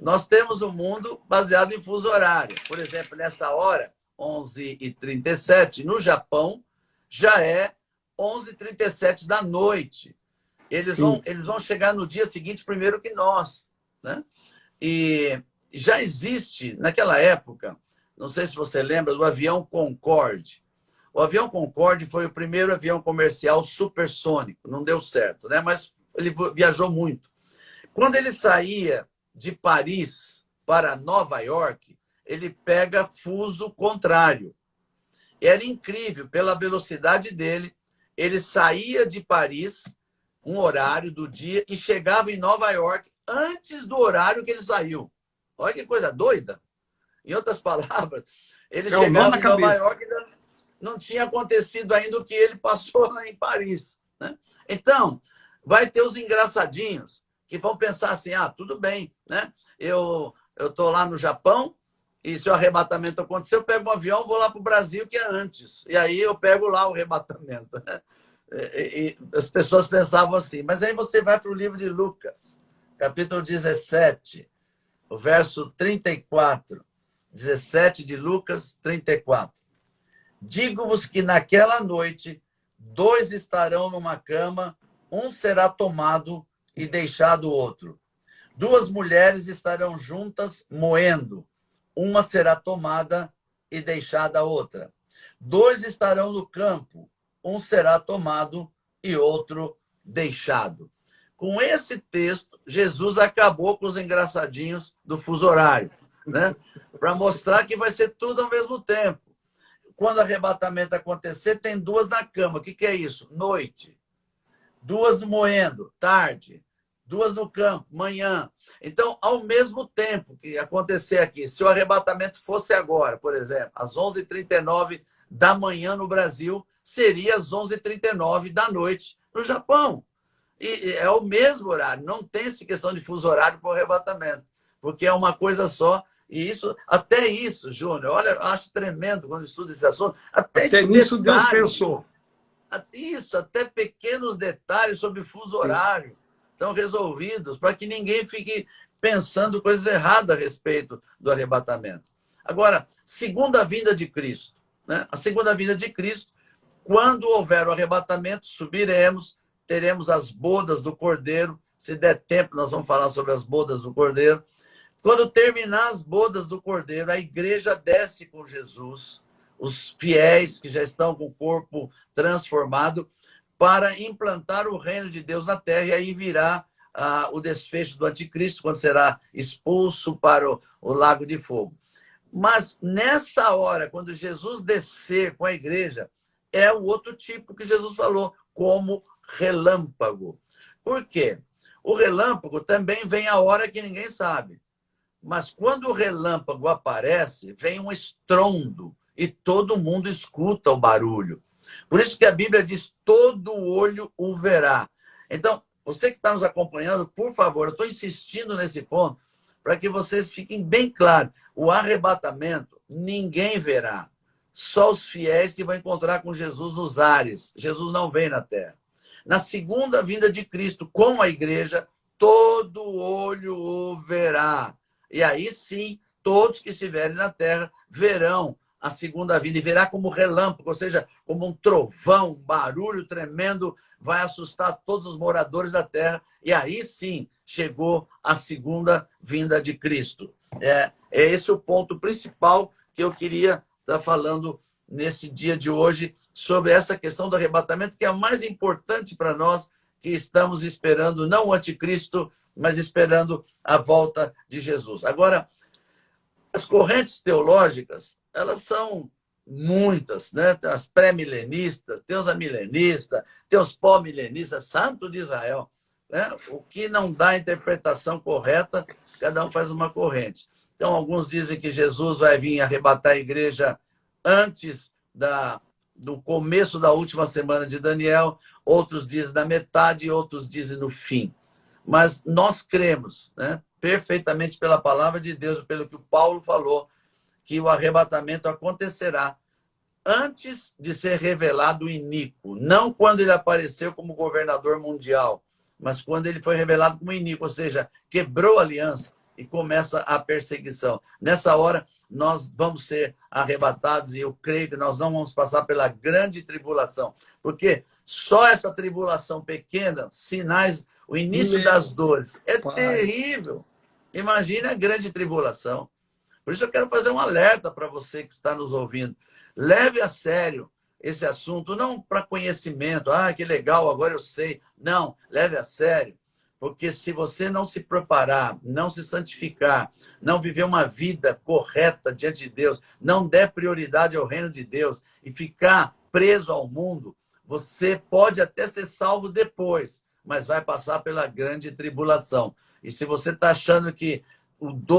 Nós temos um mundo baseado em fuso horário. Por exemplo, nessa hora, 11h37, no Japão, já é 11h37 da noite. Eles vão chegar no dia seguinte primeiro que nós, né? E já existe, naquela época, não sei se você lembra, do avião Concorde. O avião Concorde foi o primeiro avião comercial supersônico. Não deu certo, né? Mas ele viajou muito. Quando ele saía de Paris para Nova York, ele pega fuso contrário. Era incrível, pela velocidade dele, ele saía de Paris, um horário do dia, e chegava em Nova York antes do horário que ele saiu. Olha que coisa doida. Em outras palavras, ele chegava em Nova York e não tinha acontecido ainda o que ele passou lá em Paris, né? Então, vai ter os engraçadinhos que vão pensar assim, tudo bem, né? Eu estou lá no Japão, e se o arrebatamento acontecer, eu pego um avião, vou lá para o Brasil, que é antes. E aí eu pego lá o arrebatamento. E as pessoas pensavam assim. Mas aí você vai para o livro de Lucas, capítulo 17, o verso 34. 17 de Lucas, 34. Digo-vos que naquela noite, 2 estarão numa cama, um será tomado e deixado o outro. 2 mulheres estarão juntas moendo, uma será tomada e deixada a outra. 2 estarão no campo, um será tomado e outro deixado. Com esse texto, Jesus acabou com os engraçadinhos do fuso horário, né? Para mostrar que vai ser tudo ao mesmo tempo. Quando o arrebatamento acontecer, tem 2 na cama. O que é isso? Noite. 2 moendo, tarde. 2 no campo, manhã. Então, ao mesmo tempo que acontecer aqui, se o arrebatamento fosse agora, por exemplo, às 11h39 da manhã no Brasil, seria às 11h39 da noite no Japão. E é o mesmo horário, não tem essa questão de fuso horário para o arrebatamento, porque é uma coisa só. E isso, até isso, Júnior, olha, eu acho tremendo quando estudo esse assunto. Até nisso Deus pensou. Isso, até pequenos detalhes sobre fuso horário estão resolvidos para que ninguém fique pensando coisas erradas a respeito do arrebatamento. Agora, segunda vinda de Cristo, né? A segunda vinda de Cristo, quando houver o arrebatamento, subiremos, teremos as bodas do Cordeiro. Se der tempo, nós vamos falar sobre as bodas do Cordeiro. Quando terminar as bodas do Cordeiro, a igreja desce com Jesus, os fiéis que já estão com o corpo transformado, para implantar o reino de Deus na terra, e aí virá o desfecho do anticristo, quando será expulso para o lago de fogo. Mas nessa hora, quando Jesus descer com a igreja, é o outro tipo que Jesus falou, como relâmpago. Por quê? O relâmpago também vem a hora que ninguém sabe. Mas quando o relâmpago aparece, vem um estrondo e todo mundo escuta o barulho. Por isso que a Bíblia diz, todo olho o verá. Então, você que está nos acompanhando, por favor, eu estou insistindo nesse ponto, para que vocês fiquem bem claros. O arrebatamento, ninguém verá. Só os fiéis que vão encontrar com Jesus nos ares. Jesus não vem na terra. Na segunda vinda de Cristo, com a igreja, todo olho o verá. E aí sim, todos que estiverem na terra verão a segunda vinda, e verá como relâmpago, ou seja, como um trovão, um barulho tremendo, vai assustar todos os moradores da terra, e aí sim chegou a segunda vinda de Cristo. É esse o ponto principal que eu queria estar falando nesse dia de hoje sobre essa questão do arrebatamento, que é a mais importante para nós que estamos esperando, não o anticristo, mas esperando a volta de Jesus. Agora, as correntes teológicas, elas são muitas, né? Tem as pré-milenistas, tem os amilenistas, tem os pós-milenistas, santo de Israel, né? O que não dá a interpretação correta, cada um faz uma corrente. Então, alguns dizem que Jesus vai vir arrebatar a igreja antes do começo da última semana de Daniel, outros dizem na metade, outros dizem no fim. Mas nós cremos, né, perfeitamente pela palavra de Deus, pelo que o Paulo falou, que o arrebatamento acontecerá antes de ser revelado o iníquo, não quando ele apareceu como governador mundial, mas quando ele foi revelado como iníquo, ou seja, quebrou a aliança e começa a perseguição. Nessa hora, nós vamos ser arrebatados e eu creio que nós não vamos passar pela grande tribulação, porque só essa tribulação pequena, sinais, o início das dores, é terrível. Imagina a grande tribulação. Por isso eu quero fazer um alerta para você que está nos ouvindo. Leve a sério esse assunto, não para conhecimento, que legal, agora eu sei. Não, leve a sério. Porque se você não se preparar, não se santificar, não viver uma vida correta diante de Deus, não der prioridade ao reino de Deus e ficar preso ao mundo, você pode até ser salvo depois, mas vai passar pela grande tribulação. E se você está achando que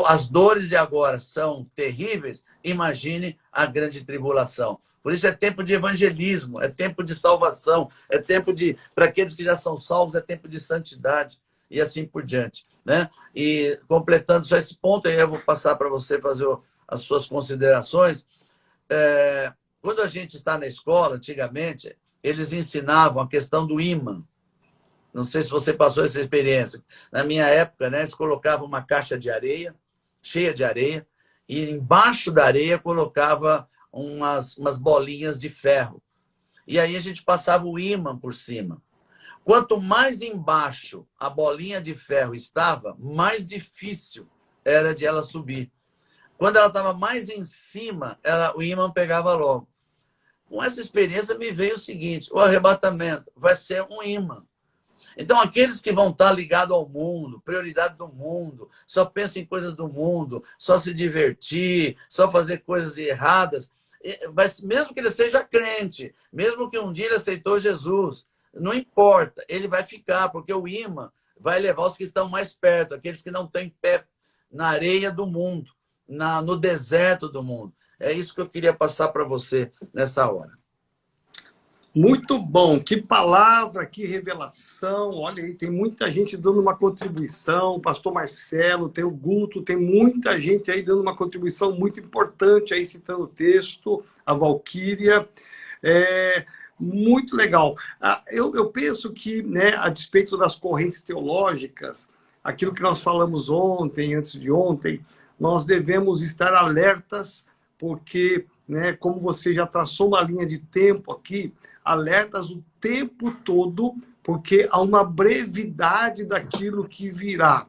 as dores de agora são terríveis, imagine a grande tribulação. Por isso é tempo de evangelismo, é tempo de salvação, é tempo de, para aqueles que já são salvos, é tempo de santidade e assim por diante, né? E completando só esse ponto, aí eu vou passar para você fazer as suas considerações. Quando a gente está na escola, antigamente, eles ensinavam a questão do ímã. Não sei se você passou essa experiência. Na minha época, né, eles colocavam uma caixa de areia, cheia de areia, e embaixo da areia colocava umas bolinhas de ferro. E aí a gente passava o ímã por cima. Quanto mais embaixo a bolinha de ferro estava, mais difícil era de ela subir. Quando ela estava mais em cima, o ímã pegava logo. Com essa experiência me veio o seguinte: o arrebatamento vai ser um ímã. Então, aqueles que vão estar ligados ao mundo, prioridade do mundo, só pensam em coisas do mundo, só se divertir, só fazer coisas erradas, mesmo que ele seja crente, mesmo que um dia ele aceitou Jesus, não importa, ele vai ficar, porque o ímã vai levar os que estão mais perto, aqueles que não têm pé na areia do mundo, no deserto do mundo. É isso que eu queria passar para você nessa hora. Muito bom, que palavra, que revelação. Olha aí, tem muita gente dando uma contribuição, o pastor Marcelo, tem o Guto, tem muita gente aí dando uma contribuição muito importante aí, citando o texto, a Valquíria. Muito legal. Eu penso que, né, a despeito das correntes teológicas, aquilo que nós falamos ontem, antes de ontem, nós devemos estar alertas, porque, né, como você já traçou uma linha de tempo aqui, alertas o tempo todo, porque há uma brevidade daquilo que virá.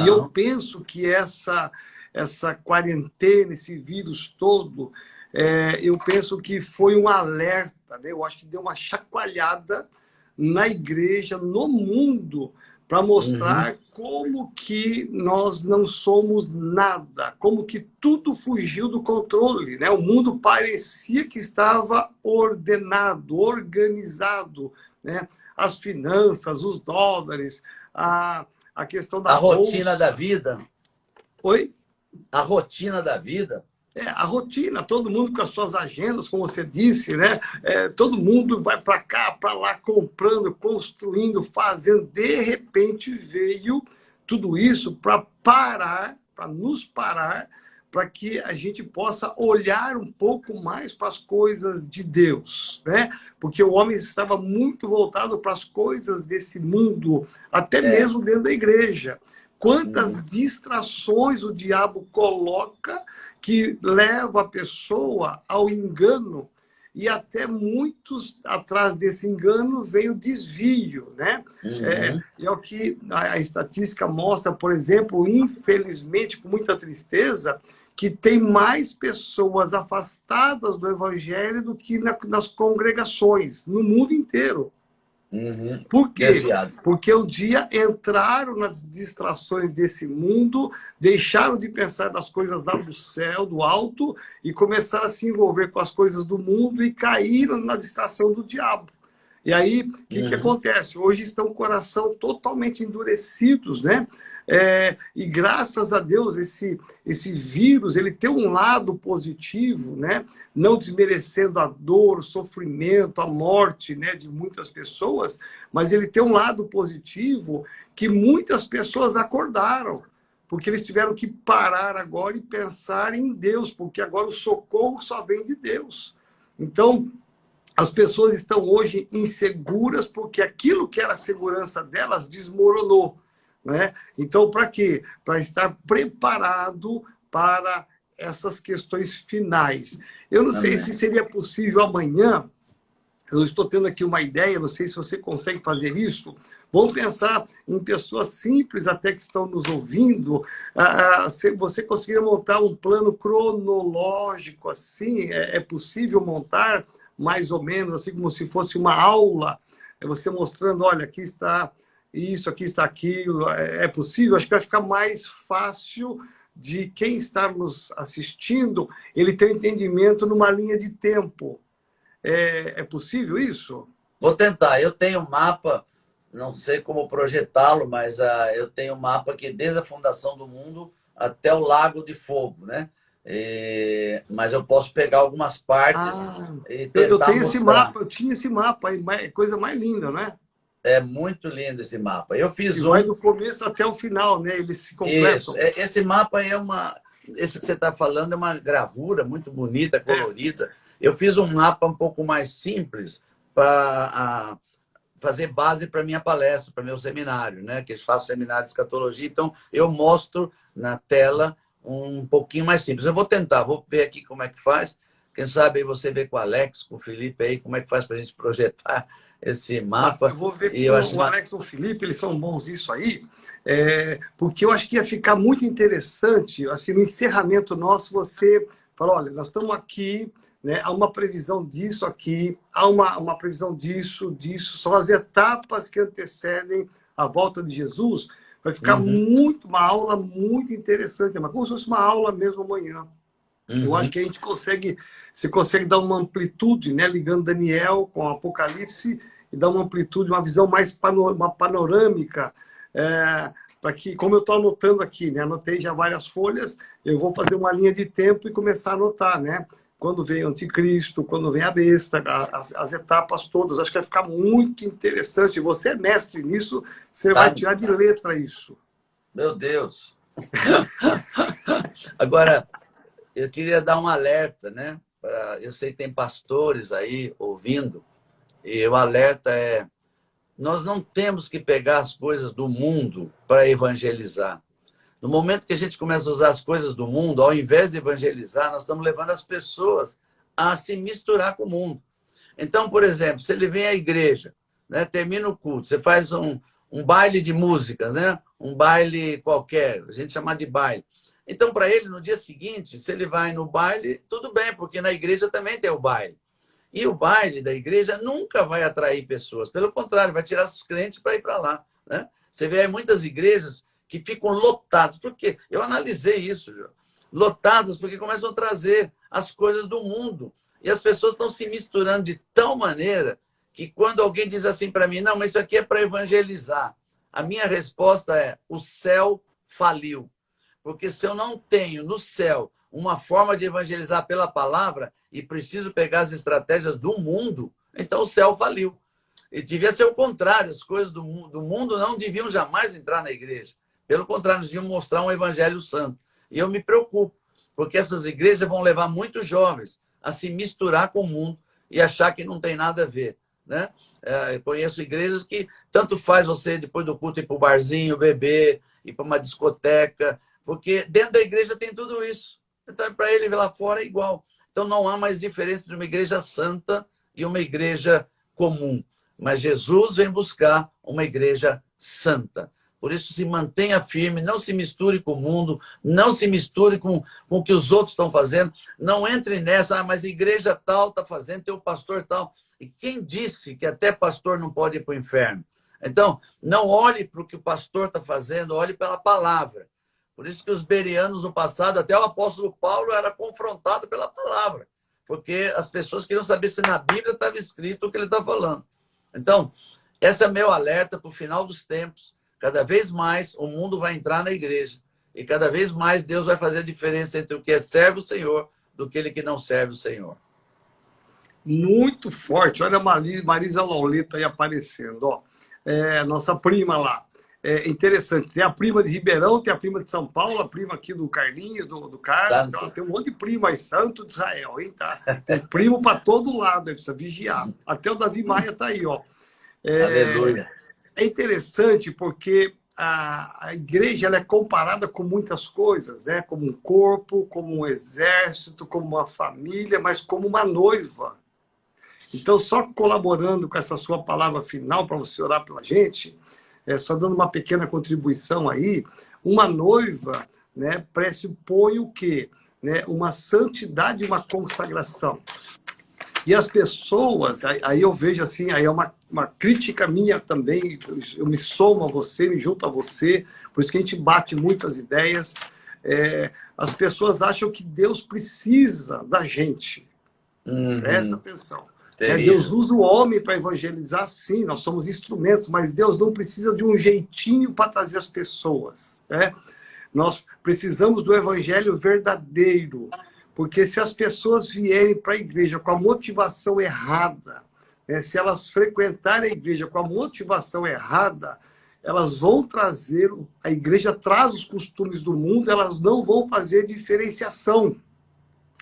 E eu penso que essa quarentena, esse vírus todo, eu penso que foi um alerta, né? Eu acho que deu uma chacoalhada na igreja, no mundo, para mostrar como que nós não somos nada, como que tudo fugiu do controle, né? O mundo parecia que estava ordenado, organizado, né? As finanças, os dólares, a questão da rotina da vida. Oi? A rotina da vida. A rotina, todo mundo com as suas agendas, como você disse, né? Todo mundo vai para cá, para lá, comprando, construindo, fazendo. De repente veio tudo isso para parar, para nos parar, para que a gente possa olhar um pouco mais para as coisas de Deus, né? Porque o homem estava muito voltado para as coisas desse mundo, até mesmo dentro da igreja. Quantas distrações o diabo coloca que leva a pessoa ao engano, e até muitos atrás desse engano vem o desvio, né? É o que a estatística mostra, por exemplo, infelizmente, com muita tristeza, que tem mais pessoas afastadas do evangelho do que nas congregações, no mundo inteiro. Uhum. Por quê? Desviado. Porque um dia entraram nas distrações desse mundo, deixaram de pensar nas coisas lá do céu, do alto, e começaram a se envolver com as coisas do mundo e caíram na distração do diabo. E aí, o que acontece? Hoje estão com o coração totalmente endurecidos, né? E graças a Deus, esse vírus, ele tem um lado positivo, né? Não desmerecendo a dor, o sofrimento, a morte, né, de muitas pessoas, mas ele tem um lado positivo que muitas pessoas acordaram, porque eles tiveram que parar agora e pensar em Deus, porque agora o socorro só vem de Deus. Então, as pessoas estão hoje inseguras porque aquilo que era a segurança delas desmoronou, né? Então, para quê? Para estar preparado para essas questões finais. Eu não sei se seria possível amanhã, eu estou tendo aqui uma ideia, não sei se você consegue fazer isso. Vamos pensar em pessoas simples até que estão nos ouvindo. Se você conseguir montar um plano cronológico assim, é possível montar mais ou menos assim como se fosse uma aula, você mostrando, olha, aqui está isso, aqui está aquilo, é possível? Acho que vai ficar mais fácil de quem está nos assistindo, ele ter um entendimento numa linha de tempo. É possível isso? Vou tentar. Eu tenho um mapa, não sei como projetá-lo, mas eu tenho um mapa que desde a fundação do mundo até o Lago de Fogo, né? Mas eu posso pegar algumas partes e tentar eu tenho mostrar. Esse mapa, eu tinha esse mapa aí, coisa mais linda, né? É muito lindo esse mapa. Eu fiz vai do começo até o final, né? Eles se completam. Isso. Esse mapa esse que você está falando é uma gravura muito bonita, colorida. Eu fiz um mapa um pouco mais simples para fazer base para minha palestra, para meu seminário, né? Que eu faço seminário de escatologia. Então, eu mostro na tela um pouquinho mais simples. Eu vou tentar, vou ver aqui como é que faz. Quem sabe aí você vê com o Alex, com o Felipe aí, como é que faz para a gente projetar esse mapa. Eu vou ver com o Alex e o Felipe, eles são bons nisso aí, porque eu acho que ia ficar muito interessante, assim, no encerramento nosso, você fala, olha, nós estamos aqui, né, há uma previsão disso aqui, há uma previsão disso, são as etapas que antecedem a volta de Jesus. Vai ficar uma aula muito interessante, mas como se fosse uma aula mesmo amanhã. Eu acho que a gente você consegue dar uma amplitude, né, ligando Daniel com Apocalipse, e dar uma amplitude, uma visão mais uma panorâmica, para que, como eu estou anotando aqui, né, anotei já várias folhas, eu vou fazer uma linha de tempo e começar a anotar, né? Quando vem o anticristo, quando vem a besta, as etapas todas. Acho que vai ficar muito interessante. Você é mestre nisso, você vai tirar de letra isso. Meu Deus! Agora, eu queria dar um alerta, né? Eu sei que tem pastores aí ouvindo, e o alerta é: nós não temos que pegar as coisas do mundo para evangelizar. No momento que a gente começa a usar as coisas do mundo, ao invés de evangelizar, nós estamos levando as pessoas a se misturar com o mundo. Então, por exemplo, se ele vem à igreja, né, termina o culto, você faz um baile de músicas, né? Um baile qualquer, a gente chama de baile. Então, para ele, no dia seguinte, se ele vai no baile, tudo bem, porque na igreja também tem o baile. E o baile da igreja nunca vai atrair pessoas. Pelo contrário, vai tirar os crentes para ir para lá, né? Você vê aí muitas igrejas que ficam lotadas. Por quê? Eu analisei isso, João. Lotadas porque começam a trazer as coisas do mundo. E as pessoas estão se misturando de tal maneira que quando alguém diz assim para mim, não, mas isso aqui é para evangelizar, a minha resposta é: o céu faliu. Porque se eu não tenho no céu uma forma de evangelizar pela palavra e preciso pegar as estratégias do mundo, então o céu faliu. E devia ser o contrário, as coisas do mundo não deviam jamais entrar na igreja. Pelo contrário, nós devíamos mostrar um evangelho santo. E eu me preocupo, porque essas igrejas vão levar muitos jovens a se misturar com o mundo e achar que não tem nada a ver, né? Eu conheço igrejas que tanto faz você, depois do culto, ir para o barzinho, beber, ir para uma discoteca, porque dentro da igreja tem tudo isso. Então, para ele lá fora é igual. Então, não há mais diferença entre uma igreja santa e uma igreja comum. Mas Jesus vem buscar uma igreja santa. Por isso, se mantenha firme, não se misture com o mundo, não se misture com o que os outros estão fazendo. Não entre nessa, mas a igreja tal está fazendo, teu pastor tal. E quem disse que até pastor não pode ir para o inferno? Então, não olhe para o que o pastor está fazendo, olhe pela palavra. Por isso que os bereanos no passado, até o apóstolo Paulo era confrontado pela palavra. Porque as pessoas queriam saber se na Bíblia estava escrito o que ele está falando. Então, esse é meu alerta para o final dos tempos. Cada vez mais o mundo vai entrar na igreja. E cada vez mais Deus vai fazer a diferença entre o que é serve o Senhor do que ele que não serve o Senhor. Muito forte. Olha a Marisa Lauleta aí aparecendo. Ó. Nossa prima lá. É interessante. Tem a prima de Ribeirão, tem a prima de São Paulo, a prima aqui do Carlinhos, do Carlos. Então, tem um monte de primo aí, santo de Israel, hein? Tá? Tem primo para todo lado, aí precisa vigiar. Até o Davi Maia tá aí, ó. Aleluia. É interessante porque a igreja ela é comparada com muitas coisas, né? Como um corpo, como um exército, como uma família, mas como uma noiva. Então, só colaborando com essa sua palavra final para você orar pela gente, só dando uma pequena contribuição aí, uma noiva, né, pressupõe o quê? Né, uma santidade, uma consagração. E as pessoas, aí eu vejo assim, aí é uma crítica minha também, eu me somo a você, me junto a você, por isso que a gente bate muitas ideias. As pessoas acham que Deus precisa da gente. Presta atenção. Deus usa o homem para evangelizar, sim, nós somos instrumentos, mas Deus não precisa de um jeitinho para trazer as pessoas. Né? Nós precisamos do evangelho verdadeiro, porque se as pessoas vierem para a igreja com a motivação errada, né, se elas frequentarem a igreja com a motivação errada, elas vão trazer, a igreja traz os costumes do mundo, elas não vão fazer diferenciação.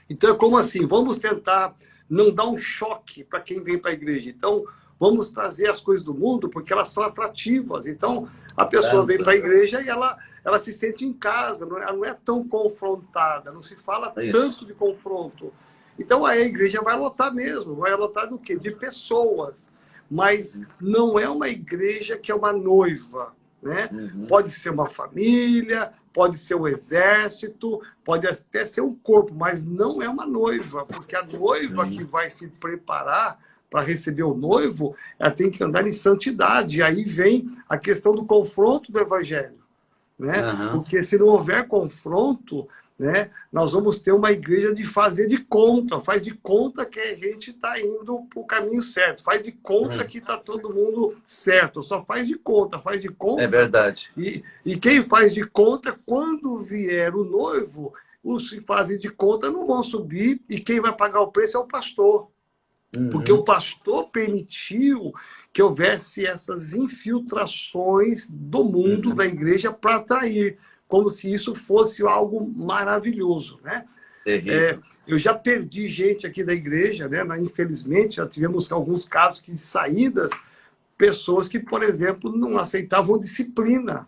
Então é como assim, vamos tentar não dar um choque para quem vem para a igreja. Então, vamos trazer as coisas do mundo porque elas são atrativas. Então, a pessoa vem para a igreja e ela se sente em casa, ela não é tão confrontada, não se fala tanto de confronto. Então, aí a igreja vai lotar mesmo, vai lotar do quê? De pessoas. Mas não é uma igreja que é uma noiva. Né? Pode ser uma família, pode ser um exército, pode até ser um corpo, mas não é uma noiva, porque a noiva que vai se preparar para receber o noivo, ela tem que andar em santidade. E aí vem a questão do confronto do evangelho. Né? Porque se não houver confronto, né, nós vamos ter uma igreja de fazer de conta, faz de conta que a gente está indo para o caminho certo, faz de conta que está todo mundo certo, só faz de conta. É verdade. E quem faz de conta, quando vier o noivo, os que fazem de conta não vão subir, e quem vai pagar o preço é o pastor. Porque o pastor permitiu que houvesse essas infiltrações do mundo, da igreja, para atrair, como se isso fosse algo maravilhoso, né? Eu já perdi gente aqui da igreja, né? Infelizmente, já tivemos alguns casos de saídas, pessoas que, por exemplo, não aceitavam disciplina.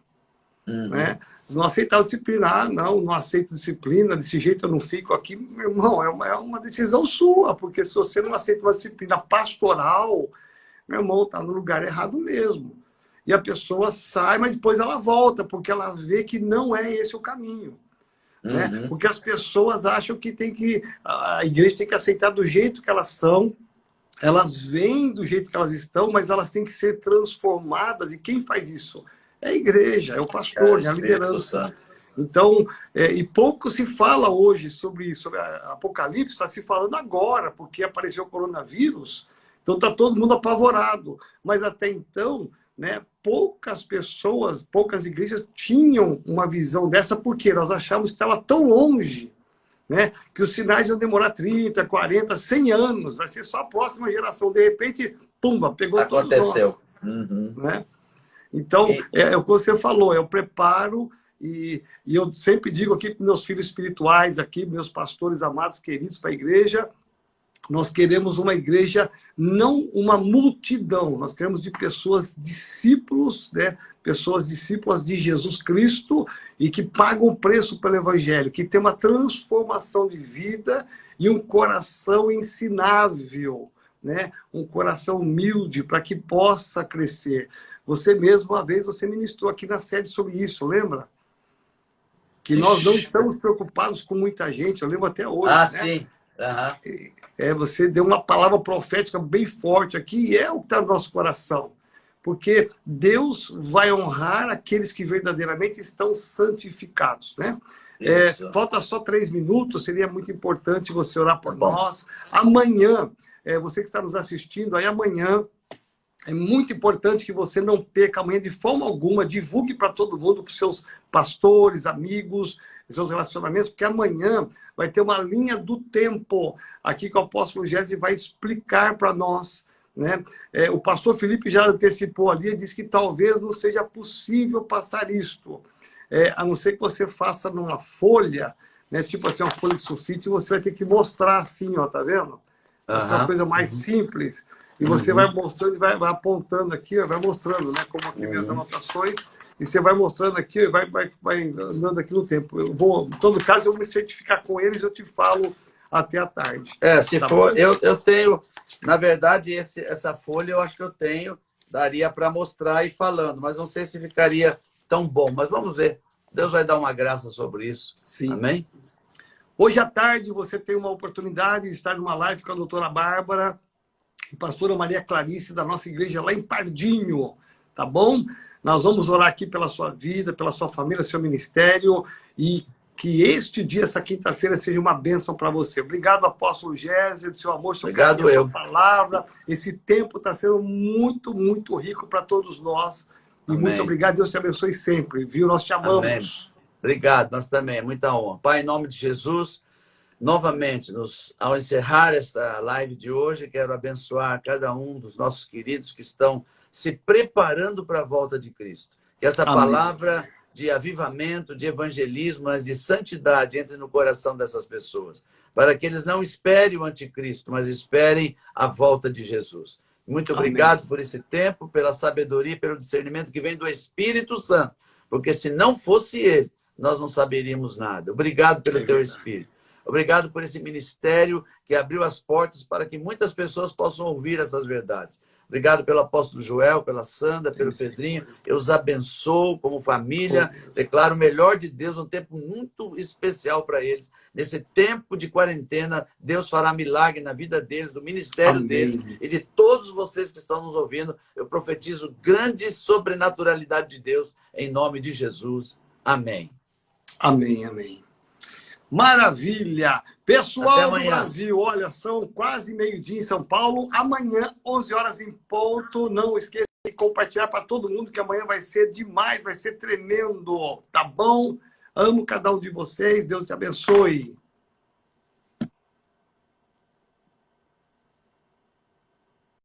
Né? Não aceitavam disciplina. Não aceito disciplina, desse jeito eu não fico aqui. Meu irmão, é uma decisão sua, porque se você não aceita uma disciplina pastoral, meu irmão, está no lugar errado mesmo. E a pessoa sai, mas depois ela volta, porque ela vê que não é esse o caminho. Né? Porque as pessoas acham que a igreja tem que aceitar do jeito que elas são, elas vêm do jeito que elas estão, mas elas têm que ser transformadas. E quem faz isso? É a igreja, é o pastor, é a liderança. Então, e pouco se fala hoje sobre Apocalipse, está se falando agora, porque apareceu o coronavírus, então está todo mundo apavorado. Mas até então, né, poucas pessoas, poucas igrejas tinham uma visão dessa, porque nós achávamos que estava tão longe, né, que os sinais iam demorar 30, 40, 100 anos, vai ser só a próxima geração. De repente, pumba, pegou todos nós. Aconteceu. Né? Então, é o que você falou, é o preparo, e eu sempre digo aqui para meus filhos espirituais, aqui, meus pastores amados, queridos para a igreja, nós queremos uma igreja, não uma multidão, nós queremos de pessoas discípulos, né? Pessoas discípulas de Jesus Cristo e que pagam o preço pelo evangelho, que tem uma transformação de vida e um coração ensinável, né? Um coração humilde para que possa crescer. Você mesmo, uma vez, você ministrou aqui na sede sobre isso, lembra? Que nós não estamos preocupados com muita gente, eu lembro até hoje, Ah, né? sim. Aham. Você deu uma palavra profética bem forte aqui, e é o que está no nosso coração. Porque Deus vai honrar aqueles que verdadeiramente estão santificados, né? Isso. Falta só 3 minutos, seria muito importante você orar Tá por bom. nós. Amanhã, você que está nos assistindo, aí amanhã é muito importante que você não perca amanhã de forma alguma, divulgue para todo mundo, para os seus pastores, amigos, seus relacionamentos, porque amanhã vai ter uma linha do tempo aqui que o apóstolo Gésy vai explicar para nós, né? O pastor Felipe já antecipou ali e disse que talvez não seja possível passar isto, a não ser que você faça numa folha, né? Tipo assim, uma folha de sulfite, e você vai ter que mostrar assim, ó, tá vendo? Essa é uma coisa mais simples. E você vai mostrando, vai apontando aqui, vai mostrando, né? Como aqui vem as anotações, e você vai mostrando aqui, vai andando aqui no tempo. Eu vou, em todo caso, eu vou me certificar com eles, eu te falo até a tarde. Se tá for, bom? eu tenho, na verdade, essa folha eu acho que eu tenho, daria para mostrar e falando, mas não sei se ficaria tão bom. Mas vamos ver. Deus vai dar uma graça sobre isso. Sim. Amém? Hoje à tarde você tem uma oportunidade de estar numa live com a doutora Bárbara e pastora Maria Clarice, da nossa igreja lá em Pardinho, tá bom? Nós vamos orar aqui pela sua vida, pela sua família, seu ministério, e que este dia, essa quinta-feira, seja uma bênção para você. Obrigado, apóstolo Gésy, do seu amor, seu carinho, sua palavra. Esse tempo está sendo muito, muito rico para todos nós. E Amém. muito obrigado, Deus te abençoe sempre, viu? Nós te amamos. Amém. Obrigado, nós também, muita honra. Pai, em nome de Jesus, novamente, ao encerrar esta live de hoje, quero abençoar cada um dos nossos queridos que estão se preparando para a volta de Cristo. Que essa palavra de avivamento, de evangelismo, mas de santidade entre no coração dessas pessoas, para que eles não esperem o anticristo, mas esperem a volta de Jesus. Muito obrigado por esse tempo, pela sabedoria e pelo discernimento que vem do Espírito Santo, porque se não fosse ele, nós não saberíamos nada. Obrigado pelo teu Espírito. Obrigado por esse ministério que abriu as portas para que muitas pessoas possam ouvir essas verdades. Obrigado pelo apóstolo Joel, pela Sandra, pelo Pedrinho. Eu os abençoo como família. Declaro o melhor de Deus, um tempo muito especial para eles. Nesse tempo de quarentena, Deus fará milagre na vida deles, do ministério deles e de todos vocês que estão nos ouvindo. Eu profetizo grande sobrenaturalidade de Deus em nome de Jesus. Amém. Amém, amém. Maravilha! Pessoal do Brasil, olha, são quase meio-dia em São Paulo. Amanhã, 11 horas em ponto. Não esqueça de compartilhar para todo mundo, que amanhã vai ser demais, vai ser tremendo. Tá bom? Amo cada um de vocês. Deus te abençoe.